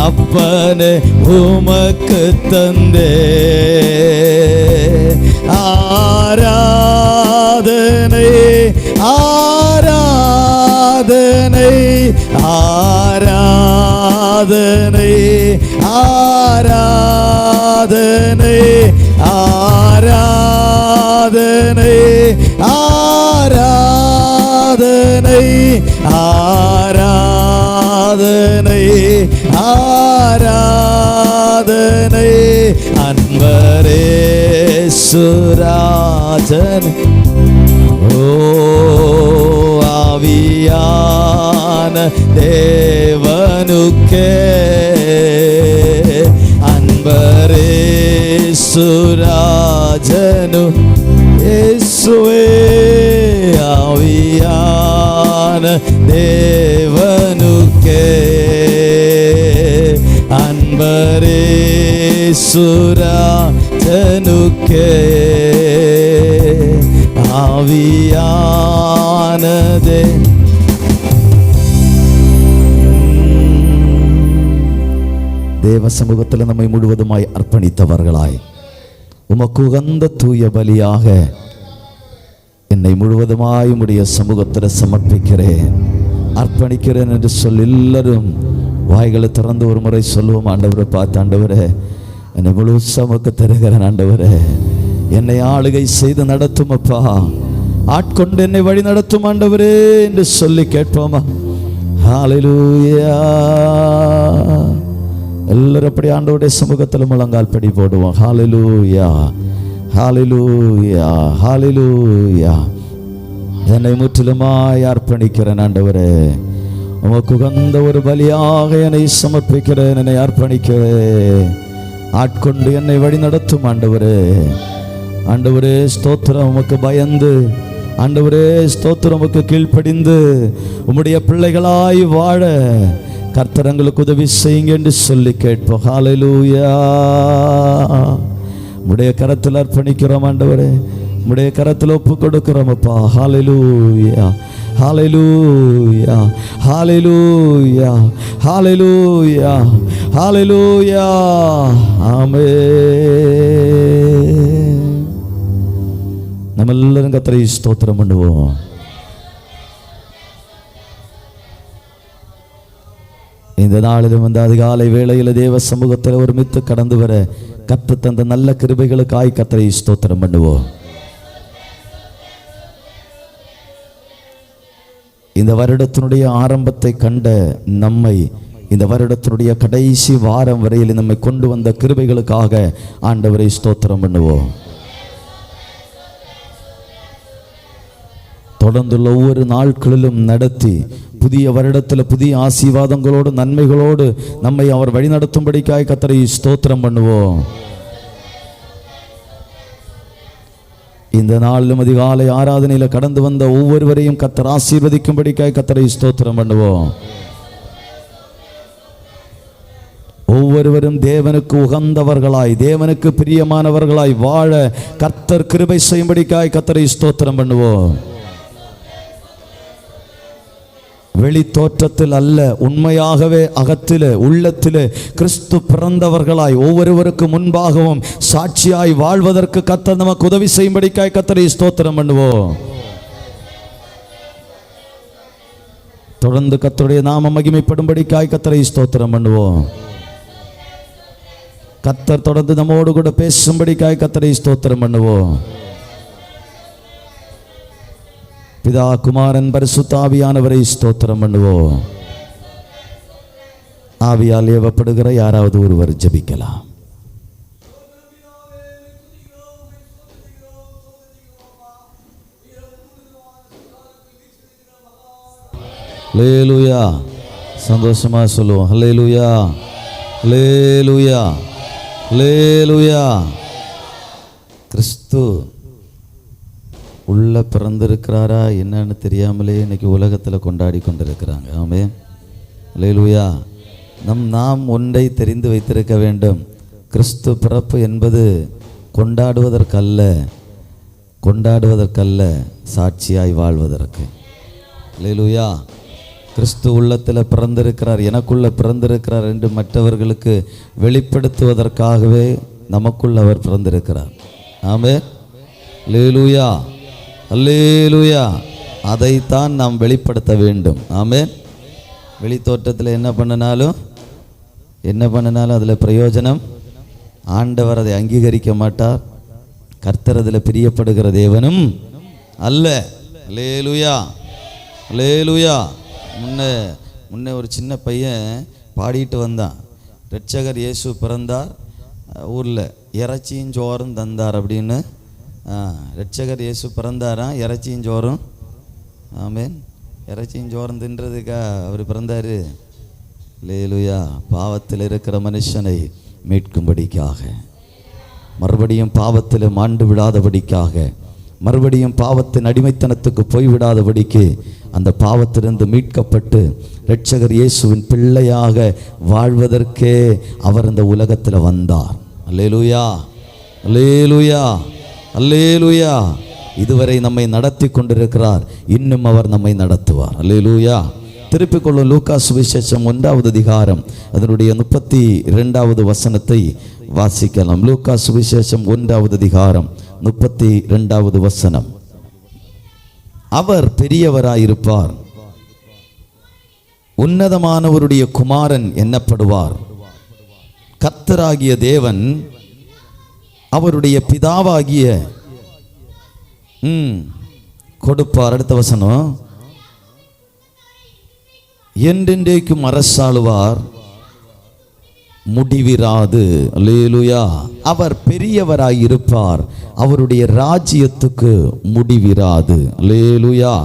அப்பனே உமக்கு தந்தே ஆராதனை ஆராதனை ஆராதனை ஆராதனை ஆராதனை ஆராதனை ஆராதனை ஆராதனை அன்பரேசுராஜன் ஓ ஆவியான தேவனுக்கே அன்பரேசுராஜனு இயேசுவே ஆவியான தேவனுக்கே அன்பரேசுராஜனுக்கே ஆவியானதே தேவ சமூகத்தில் நம்மை முழுவதுமாய் அர்ப்பணித்தவர்களாய் உமக்கு உகந்த தூய பலியாக என்னை முழுவதுமாய் உம்முடைய சமூகத்தில் சமர்ப்பிக்கிறேன், அர்ப்பணிக்கிறேன் என்று சொல்லி எல்லாரும் வாய்களை திறந்து ஒரு முறை சொல்லுவோம். ஆண்டவரை பார்த்து, ஆண்டவரே என்னை முழு சமூக தருகிறேன், ஆண்டவரே என்னை ஆளுகை செய்து நடத்தும் அப்பா, ஆட்கொண்டு என்னை வழி நடத்தும் ஆண்டவரே என்று சொல்லி கேட்போமா? ஹல்லேலூயா. எல்லாரும் அப்படி ஆண்டவருடைய சமூகத்தில் முழங்கால் படி போடுவோம். ஹல்லேலூயா, ஹல்லேலூயா, ஹல்லேலூயா. என்னை முற்றிலுமாய் அர்ப்பணிக்கிறேன் ஆண்டவரே, உமக்கு உகந்த ஒரு பலியாக என்னை சமர்ப்பிக்கிறேன், என்னை அர்ப்பணிக்கிறேன். ஆட்கொண்டு என்னை வழி நடத்தும் ஆண்டவரே. ஆண்டவரே ஸ்தோத்திரம். உமக்கு பயந்து ஆண்டவரே ஸ்தோத்திரம், உமக்கு கீழ்ப்படிந்து உம்முடைய பிள்ளைகளாய் வாழ கர்த்தர் எங்களுக்கு உதவி செய்யுங்க என்று சொல்லி கேட்போம். ஹல்லேலூயா. உம்முடைய கரத்தில் அர்ப்பணிக்கிறோம் ஆண்டவரே, உம்முடைய கரத்தில் ஒப்பு கொடுக்கிறோம் அப்பா. ஹல்லேலூயா, ஹல்லேலூயா, ஹல்லேலூயா, ஹல்லேலூயா, ஹல்லேலூயா. ஆமென். நம்ம எல்லாரும் கர்த்தரை ஸ்தோத்திரம் பண்ணுவோம். இந்த நாளிலும் அந்த அதிகாலை வேளையில் தேவ சமூகத்தில் ஒருமித்து கடந்து வர கர்த்தர் தந்த நல்ல கிருபைகளுக்காய் கர்த்தரை ஸ்தோத்திரம் பண்ணுவோம். இந்த வருடத்தினுடைய ஆரம்பத்தை கண்ட நம்மை இந்த வருடத்தினுடைய கடைசி வாரம் வரையில் நம்மை கொண்டு வந்த கிருபைகளுக்காக ஆண்டவரை ஸ்தோத்திரம் பண்ணுவோம். தொடர்ந்துள்ள ஒவ்வொரு நாட்களிலும் நடத்தி புதிய வருடத்தில் புதிய ஆசீர்வாதங்களோடு நன்மைகளோடு நம்மை அவர் வழிநடத்தும்படிக்காய் கர்த்தரை ஸ்தோத்திரம் பண்ணுவோம். இந்த நாளிலும் அதிகாலை ஆராதனையில் கடந்து வந்த ஒவ்வொருவரையும் கர்த்தர் ஆசீர்வதிக்கும்படிக்காய் கர்த்தரை ஸ்தோத்திரம் பண்ணுவோம். ஒவ்வொருவரும் தேவனுக்கு உகந்தவர்களாய் தேவனுக்கு பிரியமானவர்களாய் வாழ கர்த்தர் கிருபை செய்யும்படிக்காய் கர்த்தரை ஸ்தோத்திரம் பண்ணுவோம். வெளி தோற்றத்தில் அல்ல, உண்மையாகவே அகத்திலே உள்ளத்திலே கிறிஸ்து பிறந்தவர்களாய் ஒவ்வொருவருக்கு முன்பாகவும் சாட்சியாய் வாழ்வதற்கு கர்த்தர் நமக்கு உதவி செய்யும்படிக்காய் கர்த்தரை ஸ்தோத்திரம் பண்ணுவோம். தொடர்ந்து கர்த்தருடைய நாமம் மகிமைப்படும்படிக்காய் கர்த்தரை ஸ்தோத்திரம் பண்ணுவோம். கர்த்தர் தொடர்ந்து நம்மோடு கூட பேசும்படிக்காய் கர்த்தரை ஸ்தோத்திரம் பண்ணுவோம். பிதா குமாரன் பரிசுத்த ஆவியானவரை ஸ்தோத்திரம் பண்ணுவோம். ஆவியால் ஏவப்படுகிற யாராவது ஒருவர் ஜெபிக்கலாம். ஹல்லேலூயா. சந்தோஷமா சொல்லுவோம். ஹல்லேலூயா, ஹல்லேலூயா, ஹல்லேலூயா. கிறிஸ்து உள்ள பிறந்திருக்கிறாரா என்னன்னு தெரியாமலே இன்னைக்கு உலகத்தில் கொண்டாடி கொண்டிருக்கிறாங்க. ஆமென், ஹல்லேலூயா. நாம் ஒன்றை தெரிந்து வைத்திருக்க வேண்டும். கிறிஸ்து பிறப்பு என்பது கொண்டாடுவதற்கல்ல சாட்சியாய் வாழ்வதற்கு. ஹல்லேலூயா. கிறிஸ்து உள்ளத்தில் பிறந்திருக்கிறார், எனக்குள்ள பிறந்திருக்கிறார் என்று மற்றவர்களுக்கு வெளிப்படுத்துவதற்காகவே நமக்குள் அவர் பிறந்திருக்கிறார். ஆமென், ஹல்லேலூயா, ஹல்லேலூயா. அதைத்தான் நாம் வெளிப்படுத்த வேண்டும். ஆமென். வெளி தோற்றத்தில் என்ன பண்ணினாலும் அதில் பிரயோஜனம். ஆண்டவர் அதை அங்கீகரிக்க மாட்டார். கர்த்தர் அதில் பிரியப்படுகிற தேவனும் அல்ல. ஹல்லேலூயா, ஹல்லேலூயா. முன்னே ஒரு சின்ன பையன் பாடிட்டு வந்தான், இரட்சகர் இயேசு பிறந்தார், ஊரில் இறைச்சியும் சோறும் தந்தார் அப்படின்னு. இரட்சகர் இயேசு பிறந்தாராம், இறைச்சியும் சோறும். ஆமென். இறைச்சியும் சோறும் தின்றதுக்கா அவர் பிறந்தார்? ஹல்லேலூயா. பாவத்தில் இருக்கிற மனுஷனை மீட்கும்படிக்காக, மறுபடியும் பாவத்தில் மாண்டு விடாதபடிக்காக, மறுபடியும் பாவத்தின் அடிமைத்தனத்துக்கு போய்விடாதபடிக்கு அந்த பாவத்திலிருந்து மீட்கப்பட்டு இரட்சகர் இயேசுவின் பிள்ளையாக வாழ்வதற்கே அவர் இந்த உலகத்தில் வந்தார். அல்லேலூயா, அல்லேலூயா, அல்லேலூயா. இதுவரை நம்மை நடத்தி கொண்டிருக்கிறார், இன்னும் அவர் நம்மை நடத்துவார். அல்லேலூயா. திருப்பிக் கொள்ளும் லூக்கா சுவிசேஷம் 1வது அதிகாரம் அதனுடைய 32வது வசனத்தை வாசிக்கலாம். லூக்கா சுவிசேஷம் 1வது அதிகாரம் 32வது வசனம். அவர் பெரியவராயிருப்பார், உன்னதமானவருடைய குமாரன் என்னப்படுவார். கர்த்தராகிய தேவன் அவருடைய பிதாவாகிய கொடுப்பார். அடுத்த வசனம், என்றென்றைக்கும் அரசாளுவார், முடிவிராது. அல்லேலூயா. அவர் பெரியவராய் இருப்பார், அவருடைய ராஜ்யத்துக்கு முடிவிராது. அல்லேலூயா,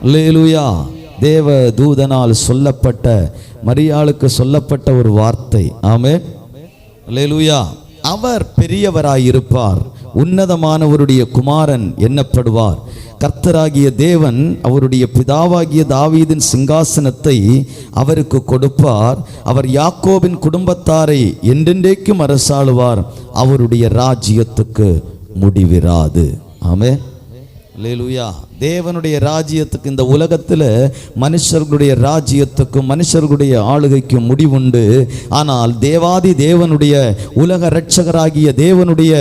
அல்லேலூயா. தேவ தூதனால் சொல்லப்பட்ட, மரியாளுக்கு சொல்லப்பட்ட ஒரு வார்த்தை. ஆமென், அல்லேலூயா. அவர் பெரியவராய் இருப்பார், உன்னதமானவருடைய குமாரன் எண்ணப்படுவார். கர்த்தராகிய தேவன் அவருடைய பிதாவாகிய தாவீதின் சிங்காசனத்தை அவருக்கு கொடுப்பார். அவர் யாக்கோபின் குடும்பத்தாரை என்றென்றைக்கும் அரசாளுவார், அவருடைய ராஜ்யத்துக்கு முடிவிராது. ஆமென், அல்லேலூயா. தேவனுடைய ராஜ்யத்துக்கு, இந்த உலகத்தில் மனுஷர்களுடைய ராஜ்யத்துக்கும் மனுஷர்களுடைய ஆளுகைக்கும் முடிவுண்டு. ஆனால் தேவாதி தேவனுடைய, உலக இரட்சகராகிய தேவனுடைய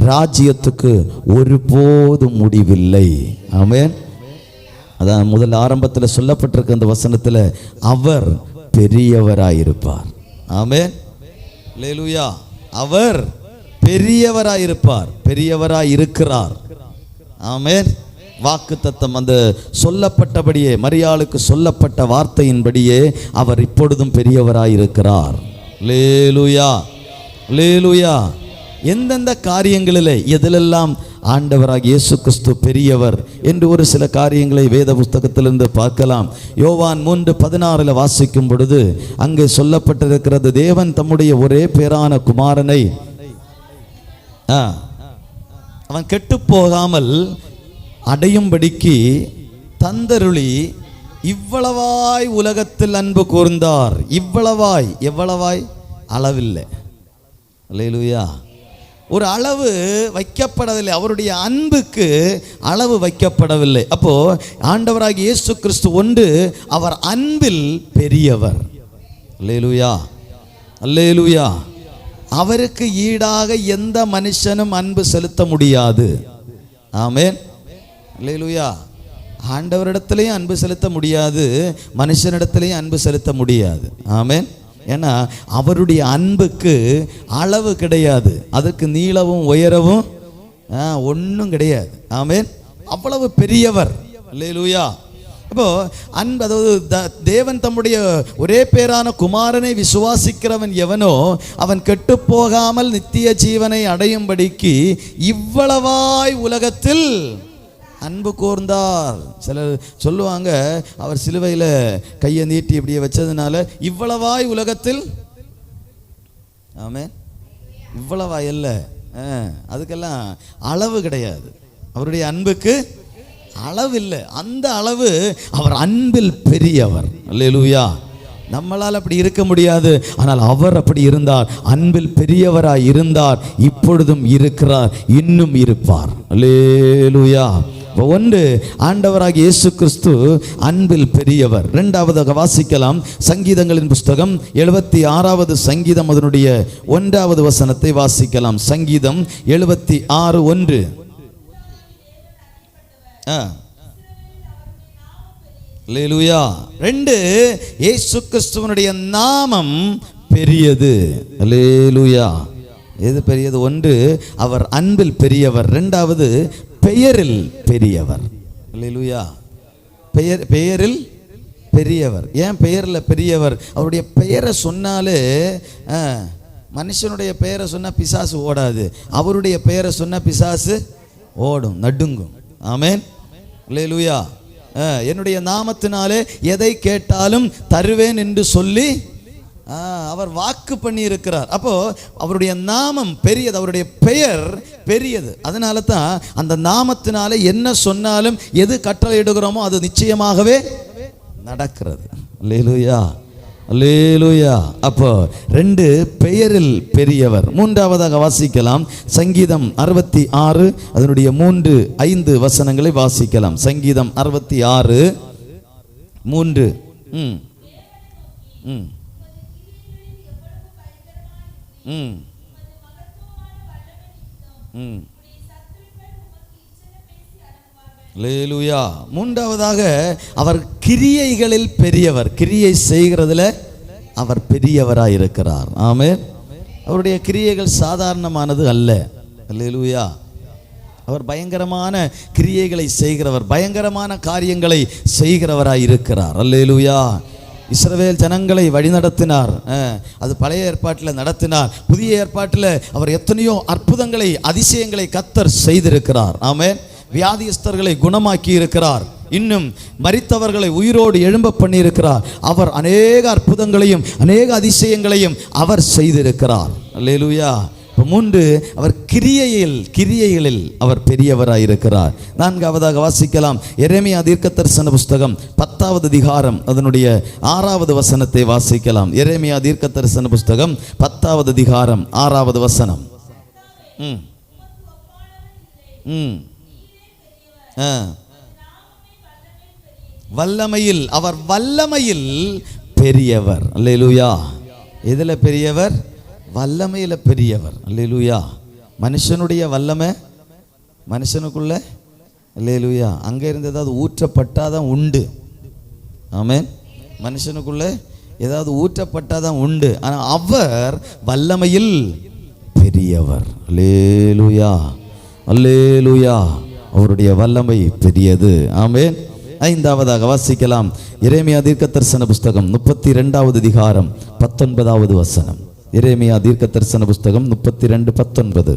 ராஜ்யத்துக்கு ஒருபோதும் முடிவில்லை. ஆமென். அதான் முதல் ஆரம்பத்தில் சொல்லப்பட்டிருக்க அந்த வசனத்தில், அவர் பெரியவராயிருப்பார். ஆமென், அல்லேலூயா. அவர் பெரியவராயிருப்பார், பெரியவராயிருக்கிறார். ஆமென். வாக்குத்தத்தம் அந்த சொல்லப்பட்டபடியே, மரியாளுக்கு சொல்லப்பட்ட வார்த்தையின்படியே அவர் இப்பொழுதும் பெரியவராயிருக்கிறார். அல்லேலூயா, அல்லேலூயா. எந்தெந்த காரியங்களில் எதிலெல்லாம் ஆண்டவராகிய இயேசு கிறிஸ்து பெரியவர் என்று ஒரு சில காரியங்களை வேத புஸ்தகத்திலிருந்து பார்க்கலாம். யோவான் 3:16 வாசிக்கும் பொழுது அங்கே சொல்லப்பட்டிருக்கிறது, தேவன் தம்முடைய ஒரே பேரான குமாரனை அவன் கெட்டு போகாமல் அடையும்படிக்கு தந்தருளி இவ்வளவாய் உலகத்தில் அன்பு கூர்ந்தார். இவ்வளவாய், எவ்வளவாய், அளவில்லை. அல்லேலூயா. ஒரு அளவு வைக்கப்படவில்லை, அவருடைய அன்புக்கு அளவு வைக்கப்படவில்லை. அப்போ ஆண்டவராகிய இயேசு கிறிஸ்து ஒன்று, அவர் அன்பில் பெரியவர். அல்லேலூயா, அல்லேலூயா. அவருக்கு ஈடாக எந்த மனுஷனும் அன்பு செலுத்த முடியாது. ஆமென், அல்லேலூயா. ஆண்டவரிடத்திலையும் அன்பு செலுத்த முடியாது, மனுஷனிடத்திலையும் அன்பு செலுத்த முடியாது. ஆமென். ஏன்னா அவருடைய அன்புக்கு அளவு கிடையாது, அதுக்கு நீளமும் உயரவும் ஒன்றும் கிடையாது. ஆமென். அவ்வளவு பெரியவர். அல்லேலூயா. அப்போ அன்பு, அதாவது தேவன் தம்முடைய ஒரே பேரான குமாரனை விசுவாசிக்கிறவன் எவனோ அவன் கெட்டு போகாமல் நித்திய ஜீவனை அடையும்படிக்கு இவ்வளவாய் உலகத்தில் அன்பு கூர்ந்தார். சிலர் சொல்லுவாங்க, அவர் சிலுவையில் கையை நீட்டி இப்படியே வச்சதுனால இவ்வளவாய் உலகத்தில். ஆமென். இவ்வளவாய் அல்ல, அதுக்கெல்லாம் அளவு கிடையாது. அவருடைய அன்புக்கு அளவு இல்லை. அந்த அளவு, அவர் அன்பில் பெரியவர். அல்லேலூயா. நம்மளால் அப்படி இருக்க முடியாது, ஆனால் அவர் அப்படி இருந்தார், அன்பில் பெரியவராய் இருந்தார், இப்பொழுதும் இருக்கிறார், இன்னும் இருப்பார். அல்லேலூயா. ஒன்று, ஆண்டவராகிய இயேசு கிறிஸ்து அன்பில் பெரியவர். இரண்டாவதாக வாசிக்கலாம், சங்கீதங்களின் புஸ்தகம் 76வது சங்கீதம் அதனுடைய 1வது வசனத்தை வாசிக்கலாம். சங்கீதம் 76:1. அல்லேலூயா. 2, இயேசு கிறிஸ்துவனுடைய நாமம் பெரியது. அல்லேலூயா. எது பெரியது? 1, அவர் அன்பில் பெரியவர். 2வது, பெயரில் பெரியவர். அல்லேலூயா. பெயரில் பெரியவர். ஏன் பெயரில் பெரியவர்? அவருடைய பெயரை சொன்னாலே, மனுஷனுடைய பெயரை சொன்னால் பிசாசு ஓடாது, அவருடைய பெயரை சொன்னால் பிசாசு ஓடும், நடுங்கும். ஆமென், அல்லேலூயா. என்னுடைய நாமத்தினாலே எதை கேட்டாலும் தருவேன் என்று சொல்லி அவர் வாக்கு பண்ணி இருக்கிறார். அப்போ அவருடைய நாமம் பெரியது, அவருடைய பெயர் பெரியது. அதனால தான் அந்த நாமத்தினாலே என்ன சொன்னாலும், எது கட்டளையிடுகிறோமோ அது நிச்சயமாகவே நடக்கிறது. அல்லேலூயா, அல்லேலூயா. அப்போ 2, பெயரில் பெரியவர். 3வதாக வாசிக்கலாம், சங்கீதம் 66 அதனுடைய 3, 5 வசனங்களை வாசிக்கலாம். சங்கீதம் 66, 3. அல்லேலூயா. 3வதாக அவர் கிரியைகளில் பெரியவர். கிரியை செய்கிறதுல அவர் பெரியவராய் இருக்கிறார். ஆமென், அவருடைய கிரியைகள் சாதாரணமானது அல்ல. அல்லேலூயா. அவர் பயங்கரமான கிரியைகளை செய்கிறவர், பயங்கரமான காரியங்களை செய்கிறவராய் இருக்கிறார். அல்லேலூயா. இஸ்ரவேல் ஜனங்களை வழிநடத்தினார். அது பழைய ஏற்பாட்டில் நடத்தினார். புதிய ஏற்பாட்டில் அவர் எத்தனையோ அற்புதங்களை, அதிசயங்களை கர்த்தர் செய்திருக்கிறார். ஆமென். வியாதியஸ்தர்களை குணமாக்கி இருக்கிறார். இன்னும் மரித்தவர்களை உயிரோடு எழும்ப பண்ணியிருக்கிறார். அவர் அநேக அற்புதங்களையும் அநேக அதிசயங்களையும் அவர் செய்திருக்கிறார். அல்லேலூயா. மூன்று, அவர் கிரியைகளில் அவர் பெரியவராயிருக்கிறார். நான்காவதாக வாசிக்கலாம். எரேமியா தீர்க்கதரிசன புஸ்தகம் 10வது அதிகாரம் அதனுடைய 6வது வசனத்தை வாசிக்கலாம். எரேமியா தீர்க்கதரிசன புஸ்தகம் 10வது அதிகாரம் 6வது வசனம். வல்லமையில், அவர் வல்லமையில் பெரியவர். அல்லேலூயா. எதுல பெரியவர்? வல்லமையில பெரியவர். அல்லேலூயா. மனுஷனுடைய வல்லமை மனுஷனுக்குள்ள, அல்லேலூயா, அங்க இருந்து ஏதாவது ஊற்றப்பட்டாதான் உண்டு. ஆமென். மனுஷனுக்குள்ள ஏதாவது ஊற்றப்பட்டாதான் உண்டு. ஆனால் அவர் வல்லமையில் பெரியவர். அல்லேலூயா, அல்லேலூயா. அவருடைய வல்லமை பெரியது. ஆமென். ஐந்தாவதாக வாசிக்கலாம். எரேமியா தீர்க்கதரிசன புஸ்தகம் 32வது அதிகாரம் 19வது வசனம். எரேமியா தீர்க்கதரிசன புஸ்தகம் 32:19.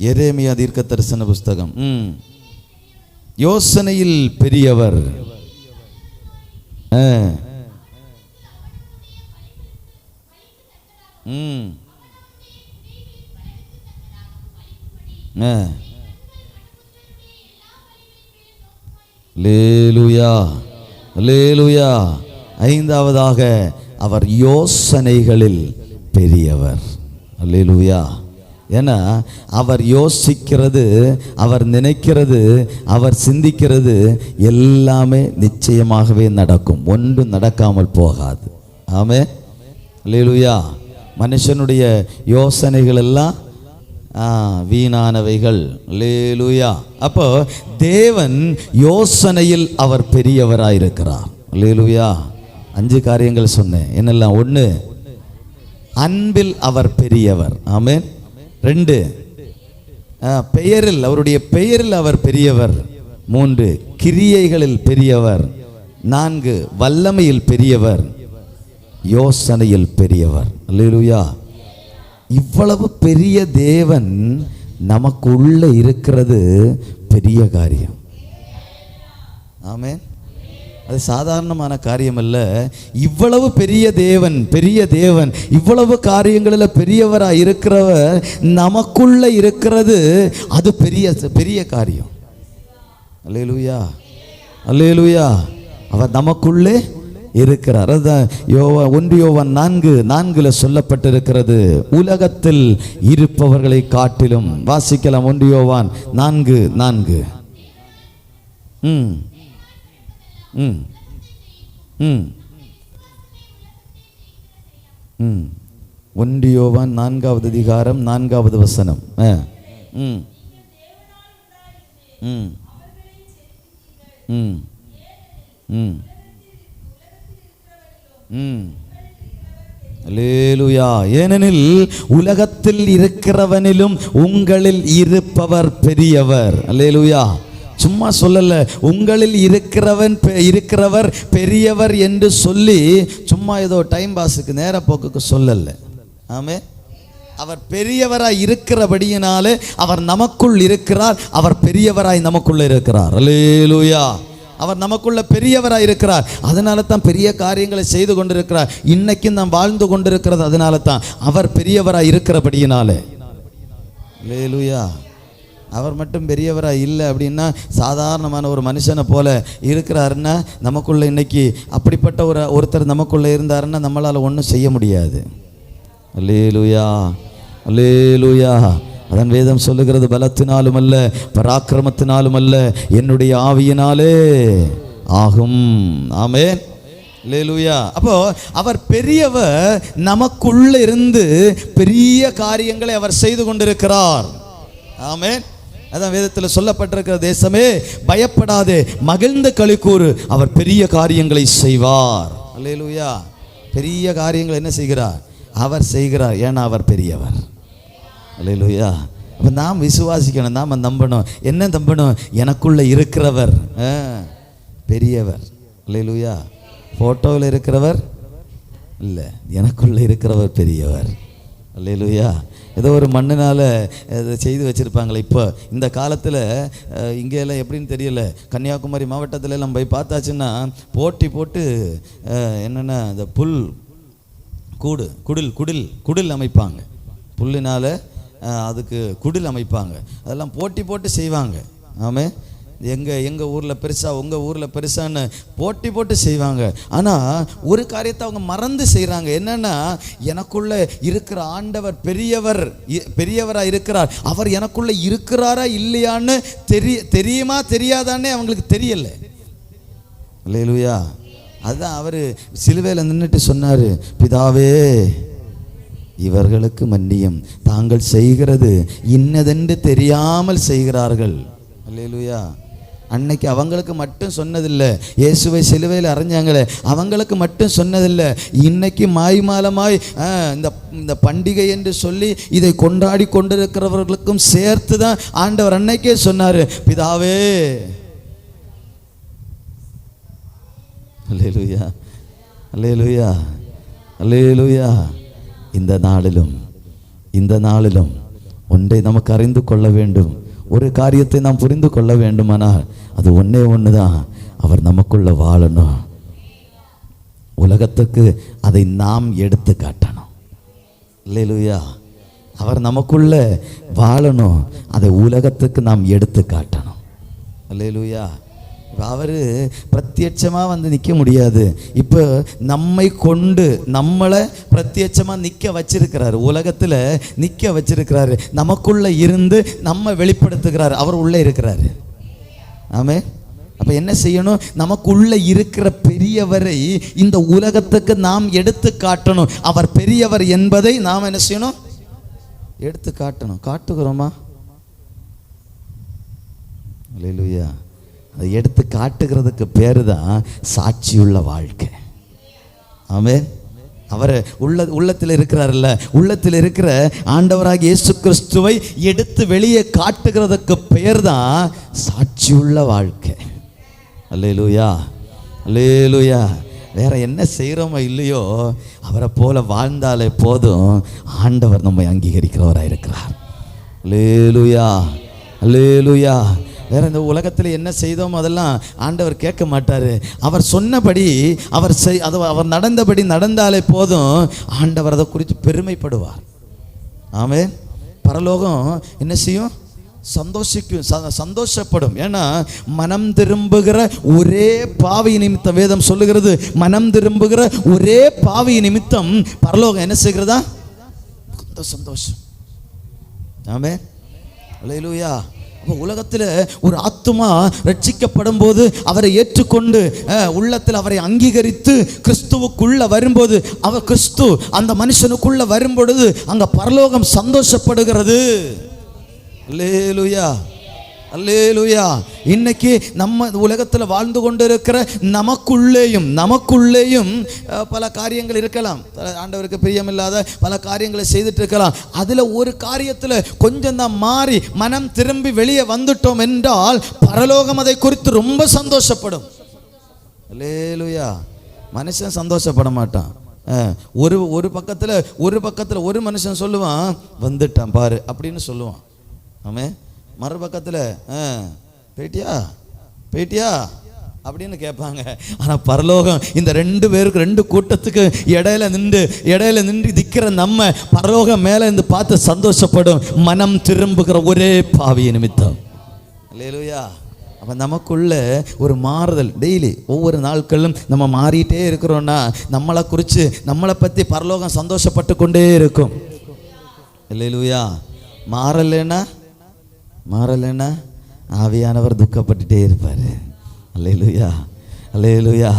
எரேமியா தீர்க்கதரிசன புஸ்தகம். யோசனையில் பெரியவர். அல்லேலூயா, அல்லேலூயா. ஐந்தாவதாக அவர் யோசனைகளில் பெரியவர். அல்லேலூயா. ஏன்னா அவர் யோசிக்கிறது, அவர் நினைக்கிறது, அவர் சிந்திக்கிறது எல்லாமே நிச்சயமாகவே நடக்கும். ஒன்றும் நடக்காமல் போகாது. ஆமென். அல்லேலூயா. மனுஷனுடைய யோசனைகள் எல்லாம் வீணானவைகள். அல்லேலூயா. அப்போ தேவன் யோசனையில் அவர் பெரியவராயிருக்கிறார். அல்லேலூயா. 5 காரியங்கள் சொன்னேன். என்னெல்லாம்? 1, அன்பில் அவர் பெரியவர். ஆமென். 2, பெயரில், அவருடைய பெயரில் அவர் பெரியவர். 3, கிரியைகளில் பெரியவர். 4, வல்லமையில் பெரியவர். யோசனையில் பெரியவர். அல்லேலூயா. இவ்வளவு பெரிய தேவன் நமக்குள்ள இருக்கிறது பெரிய காரியம். ஆமென். அது சாதாரணமான காரியம் அல்ல. இவ்வளவு பெரிய தேவன், பெரிய தேவன், இவ்வளவு காரியங்களில் பெரியவராக இருக்கிறவர் நமக்குள்ள இருக்கிறது, அது பெரிய பெரிய காரியம். அல்லேலூயா, அல்லேலூயா. அவர் நமக்குள்ளே இருக்கிறார். அதுதான் 1 யோவான் 4:4 சொல்லப்பட்டிருக்கிறது. உலகத்தில் இருப்பவர்களை காட்டிலும். வாசிக்கலாம். 1 யோவான் 4:4. 1 யோவான் 4வது அதிகாரம் 4வது வசனம். அல்லேலூயா. ஏனெனில் உலகத்தில் இருக்கிறவனிலும் உங்களில் இருப்பவர் பெரியவர். அல்லேலூயா. சும்மா சொல்லல, உங்களில் இருக்கிறவர் பெரியவர் என்று சொல்லி சும்மா ஏதோ டைம் பாஸுக்கு, நேர போக்குக்கு சொல்லல. ஆமே. அவர் பெரியவராய் இருக்கிறபடியினாலே அவர் நமக்குள் இருக்கிறார். அவர் பெரியவராய் நமக்குள்ள இருக்கிறார். அல்லேலூயா. அவர் நமக்குள்ள பெரியவராய் இருக்கிறார். அதனால தான் பெரிய காரியங்களை செய்து கொண்டிருக்கிறார். இன்னைக்கும் நாம் வாழ்ந்து கொண்டிருக்கிறது அதனால தான். அவர் பெரியவராய் இருக்கிறபடியினாலே. அல்லேலூயா. அவர் மட்டும் பெரியவராக இல்லை அப்படின்னா, சாதாரணமான ஒரு மனுஷனை போல இருக்கிறாருன்னா, நமக்குள்ள இன்னைக்கு அப்படிப்பட்ட ஒருத்தர் நமக்குள்ள இருந்தாருன்னா நம்மளால் ஒன்றும் செய்ய முடியாது. அல்லேலூயா, அல்லேலூயா. அதன் வேதம் சொல்லுகிறது, பலத்தினாலும் அல்ல, பராக்கிரமத்தினாலும் அல்ல, என்னுடைய ஆவியினாலே ஆகும். ஆமென். அல்லேலூயா. அப்போ அவர் பெரியவர், நமக்குள்ள இருந்து பெரிய காரியங்களை அவர் செய்து கொண்டிருக்கிறார். ஆமென். அதான் வேதத்தில் சொல்லப்பட்டிருக்கிற, தேசமே பயப்படாதே, மகிழ்ந்த களிக்கூறு, அவர் பெரிய காரியங்களை செய்வார். அல்லேலூயா. பெரிய காரியங்கள் என்ன செய்கிறார்? அவர் செய்கிறார். ஏன்னா அவர் பெரியவர். அல்லேலூயா. அப்போ நாம் விசுவாசிக்கணும், நாம் நம்பணும். என்ன நம்பணும்? எனக்குள்ளே இருக்கிறவர் பெரியவர். அல்லேலூயா. ஃபோட்டோவில் இருக்கிறவர் இல்லை, எனக்குள்ளே இருக்கிறவர் பெரியவர். அல்லேலூயா. ஏதோ ஒரு மண்ணினால் இதை செய்து வச்சுருப்பாங்களே. இப்போ இந்த காலத்தில் இங்கெல்லாம் எப்படின்னு தெரியல, கன்னியாகுமரி மாவட்டத்தில் எல்லாம் போய் பார்த்தாச்சுன்னா போட்டி போட்டு என்னென்னா இந்த குடில் அமைப்பாங்க. புல்லினால் அதுக்கு குடில் அமைப்பாங்க. அதெல்லாம் போட்டி போட்டு செய்வாங்க. ஆமே, எங்கள் ஊரில் பெருசாக, உங்கள் ஊரில் பெருசான்னு போட்டி போட்டு செய்வாங்க. ஆனால் ஒரு காரியத்தை அவங்க மறந்து செய்கிறாங்க. என்னென்னா, எனக்குள்ளே இருக்கிற ஆண்டவர் பெரியவராக இருக்கிறார். அவர் எனக்குள்ளே இருக்கிறாரா இல்லையான்னு தெரியுமா தெரியாதானே அவங்களுக்கு தெரியலை. அல்லேலூயா. அதுதான் அவர் சிலுவையில் நின்றுட்டு சொன்னார், பிதாவே இவர்களுக்கு மன்னியும், தாங்கள் செய்கிறது இன்னதென்று தெரியாமல் செய்கிறார்கள். அல்லேலூயா. அன்னைக்கு அவங்களுக்கு மட்டும் சொன்னதில்லை, இயேசுவை சிலுவையில் அறைஞ்சாங்களே அவங்களுக்கு மட்டும் சொன்னதில்லை. இன்னைக்கு மாய்மாலமாய் இந்த பண்டிகை என்று சொல்லி இதை கொண்டாடி கொண்டிருக்கிறவர்களுக்கும் சேர்த்து தான் ஆண்டவர் அன்னைக்கே சொன்னார், பிதாவே. அல்லேலூயா, அல்லேலூயா, அல்லேலூயா. இந்த நாளிலும் ஒன்றை நமக்கு அறிந்து கொள்ள வேண்டும். ஒரு காரியத்தை நாம் புரிந்து கொள்ள வேண்டுமானால் அது ஒன்றே ஒன்று தான், அவர் நமக்குள்ள வாழணும். உலகத்துக்கு அதை நாம் எடுத்து காட்டணும். அல்லேலூயா. அவர் நமக்குள்ள வாழணும், அதை உலகத்துக்கு நாம் எடுத்து காட்டணும். அல்லேலூயா. அவர் பிரத்யட்சமாக வந்து நிற்க முடியாது. இப்போ நம்மை கொண்டு நம்மளை பிரத்யட்சமாக நிற்க வச்சிருக்கிறாரு, உலகத்தில் நிற்க வச்சிருக்கிறாரு. நமக்குள்ளே இருந்து நம்ம வெளிப்படுத்துகிறார், அவர் உள்ளே இருக்கிறாரு. ஆமே. அப்போ என்ன செய்யணும்? நமக்குள்ளே இருக்கிற பெரியவரை இந்த உலகத்துக்கு நாம் எடுத்து காட்டணும். அவர் பெரியவர் என்பதை நாம் என்ன செய்யணும்? எடுத்து காட்டணும். காட்டுகிறோமா? அல்லேலூயா. அதை எடுத்து காட்டுகிறதுக்கு பேரு தான் சாட்சியுள்ள வாழ்க்கை. ஆமே. அவர் உள்ளத்தில் இருக்கிறார்ல, உள்ளத்தில் இருக்கிற ஆண்டவராகிய இயேசு கிறிஸ்துவை எடுத்து வெளியே காட்டுகிறதுக்கு பெயர் தான் சாட்சியுள்ள வாழ்க்கை. அல்லேலூயா, அல்லேலூயா. வேற என்ன செய்கிறோமோ இல்லையோ, அவரை போல வாழ்ந்தாலே போதும், ஆண்டவர் நம்மை அங்கீகரிக்கிறவராக இருக்கிறார். அல்லேலூயா, அல்லேலூயா. வேற இந்த உலகத்தில் என்ன செய்தோமோ அதெல்லாம் ஆண்டவர் கேட்க மாட்டார். அவர் சொன்னபடி அவர் நடந்தபடி நடந்தாலே போதும், ஆண்டவர் அதை குறித்து பெருமைப்படுவார். ஆமே. பரலோகம் என்ன செய்யும்? சந்தோஷப்படும். ஏன்னா மனம் திரும்புகிற ஒரே பாவி நிமித்தம், வேதம் சொல்லுகிறது, மனம் திரும்புகிற ஒரே பாவி நிமித்தம் பரலோகம் என்ன செய்கிறதா? சந்தோஷம். ஆமே. அல்லேலூயா. உலகத்தில் ஒரு ஆத்துமா ரட்சிக்கப்படும் போது, அவரை ஏற்றுக்கொண்டு உள்ளத்தில் அவரை அங்கீகரித்து கிறிஸ்துவுக்குள்ள வரும்போது, அவர் கிறிஸ்து அந்த மனுஷனுக்குள்ள வரும்பொழுது அங்க பரலோகம் சந்தோஷப்படுகிறது. அல்லேலூயா, அல்லேலூயா. இன்னைக்கு நம்ம உலகத்தில் வாழ்ந்து கொண்டிருக்கிற நமக்குள்ளேயும் பல காரியங்கள் இருக்கலாம். ஆண்டவருக்கு பிரியமில்லாத பல காரியங்களை செய்துட்டு இருக்கலாம். அதில் ஒரு காரியத்தில் கொஞ்சம் தான் மாறி மனம் திரும்பி வெளியே வந்துட்டோம் என்றால் பரலோகம் அதை குறித்து ரொம்ப சந்தோஷப்படும். அல்லேலூயா. மனுஷன் சந்தோஷப்பட மாட்டான். ஒரு பக்கத்தில் ஒரு மனுஷன் சொல்லுவான், வந்துட்டான் பாரு அப்படின்னு சொல்லுவான். ஆமே. மறுபக்கத்தில் போயிட்டியா அப்படின்னு கேட்பாங்க. ஆனால் பரலோகம் இந்த ரெண்டு கூட்டத்துக்கு இடையில நின்று திக்கிற நம்ம பரலோகம் மேலே இருந்து பார்த்து சந்தோஷப்படும், மனம் திரும்புகிற ஒரே பாவிய நிமித்தம். அல்லேலூயா. அப்போ நமக்குள்ள ஒரு மாறுதல் டெய்லி, ஒவ்வொரு நாட்களும் நம்ம மாறிட்டே இருக்கிறோன்னா நம்மளை குறித்து நம்மளை பற்றி பரலோகம் சந்தோஷப்பட்டு கொண்டே இருக்கும். அல்லேலூயா. மாறலைன்னா ஆவியானவர் துக்கப்பட்டுட்டே இருப்பார். அல்லேலூயா, அல்லேலூயா.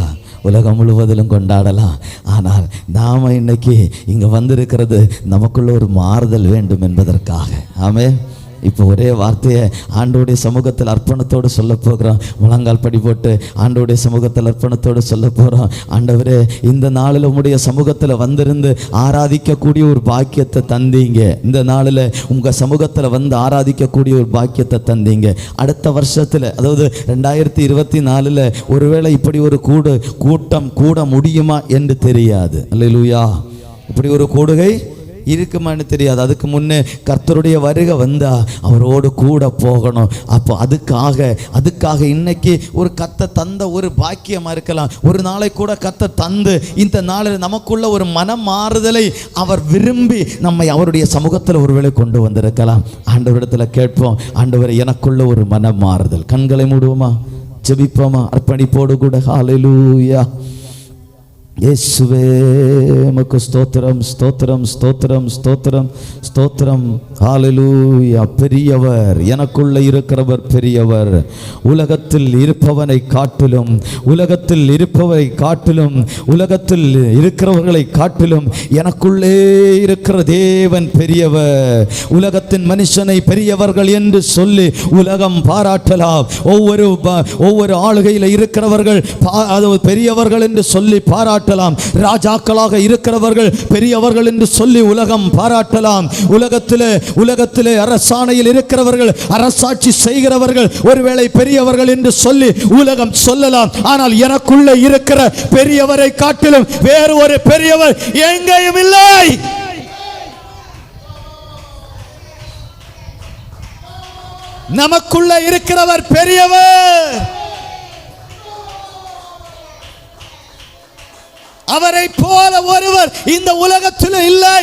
உலகம் முழுவதிலும் கொண்டாடலாம். ஆனால் நாம் இன்னைக்கு இங்கே வந்திருக்கிறது நமக்குள்ள ஒரு மாறுதல் வேண்டும் என்பதற்காக. ஆமே. இப்போ ஒரே வார்த்தையை ஆண்டோடைய சமூகத்தில் அர்ப்பணத்தோடு சொல்ல போகிறோம். முழங்கால் படி போட்டு ஆண்டோடைய சமூகத்தில் அர்ப்பணத்தோடு சொல்ல போகிறோம். ஆண்டவரே, இந்த நாளில் உம்முடைய சமூகத்தில் வந்திருந்து ஆராதிக்கக்கூடிய ஒரு பாக்கியத்தை தந்தீங்க. இந்த நாளில் உங்கள் சமூகத்தில் வந்து ஆராதிக்கக்கூடிய ஒரு பாக்கியத்தை தந்தீங்க. அடுத்த வருஷத்தில், அதாவது 2024 ஒருவேளை இப்படி ஒரு கூட்டம் கூட முடியுமா என்று தெரியாது. அல்லேலூயா. இப்படி ஒரு கூடுகை இருக்குமான்னு தெரியாது. அதுக்கு முன்னே கர்த்தருடைய வருகை வந்தா அவரோடு கூட போகணும். அப்போ அதுக்காக இன்னைக்கு ஒரு கர்த்தர் தந்த ஒரு பாக்கியமா இருக்கலாம். ஒரு நாளை கூட கர்த்தர் தந்து இந்த நாளில் நமக்குள்ள ஒரு மனம் மாறுதலை அவர் விரும்பி நம்மை அவருடைய சமூகத்தில் ஒருவேளை கொண்டு வந்திருக்கலாம். ஆண்டவரிடத்தில் கேட்போம், ஆண்டவரை எனக்குள்ள ஒரு மனம் மாறுதல். கண்களை மூடுவோமா, ஜெபிப்போமா, அர்ப்பணிப்போடு கூட. ஹல்லேலூயா. இயேசுவே, உமக்கு ஸ்தோத்திரம், ஸ்தோத்திரம், ஸ்தோத்திரம், ஸ்தோத்திரம், ஸ்தோத்திரம். ஹல்லேலூயா. பெரியவர், எனக்குள்ள இருக்கிறவர் பெரியவர். உலகத்தில் இருப்பவனை காட்டிலும், உலகத்தில் இருக்கிறவர்களை காட்டிலும் எனக்குள்ளே இருக்கிற தேவன் பெரியவர். உலகத்தின் மனுஷனை பெரியவர்கள் என்று சொல்லி உலகம் பாராட்டலாம். ஒவ்வொரு ஆளுகையில் இருக்கிறவர்கள் பெரியவர்கள் என்று சொல்லி பாராட்ட, ராஜாக்களாக இருக்கிறவர்கள் பெரியவர்கள் என்று சொல்லி உலகம் பாராட்டலாம். உலகத்திலே அரசாணையில் இருக்கிறவர்கள், அரசாட்சி செய்கிறவர்கள் ஒருவேளை பெரியவர்கள் என்று சொல்லி உலகம் சொல்லலாம். ஆனால் எனக்குள்ள இருக்கிற பெரியவரை காட்டிலும் வேறு ஒரு பெரியவர் எங்கேயும் இல்லை. நமக்குள்ள இருக்கிறவர் பெரியவர். அவரை போல ஒருவர் இந்த உலகத்தில் இல்லை.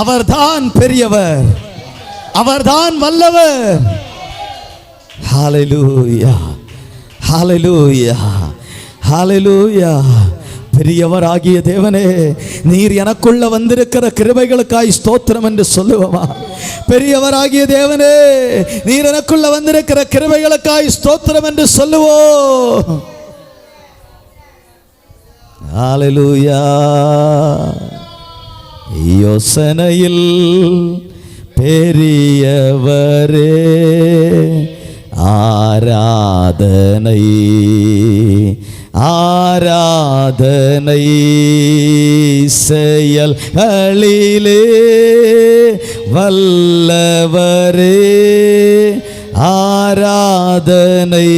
அவர்தான் பெரியவர், அவர்தான் வல்லவர். ஹல்லேலூயா, ஹல்லேலூயா, ஹல்லேலூயா. பெரியவராகிய தேவனே, நீர் எனக்குள்ள வந்திருக்கிற கிருபைகளுக்காய் ஸ்தோத்திரம் என்று சொல்லுவோமா? பெரியவராகிய தேவனே, நீர் எனக்குள்ள வந்திருக்கிற கிருபைகளுக்காய் ஸ்தோத்திரம் என்று சொல்லுவோம். ஹல்லேலூயா. யோசனையில் பெரியவரே, ஆராதனை ஆராதனை செயல்களிலே வல்லவரே, ஆராதனை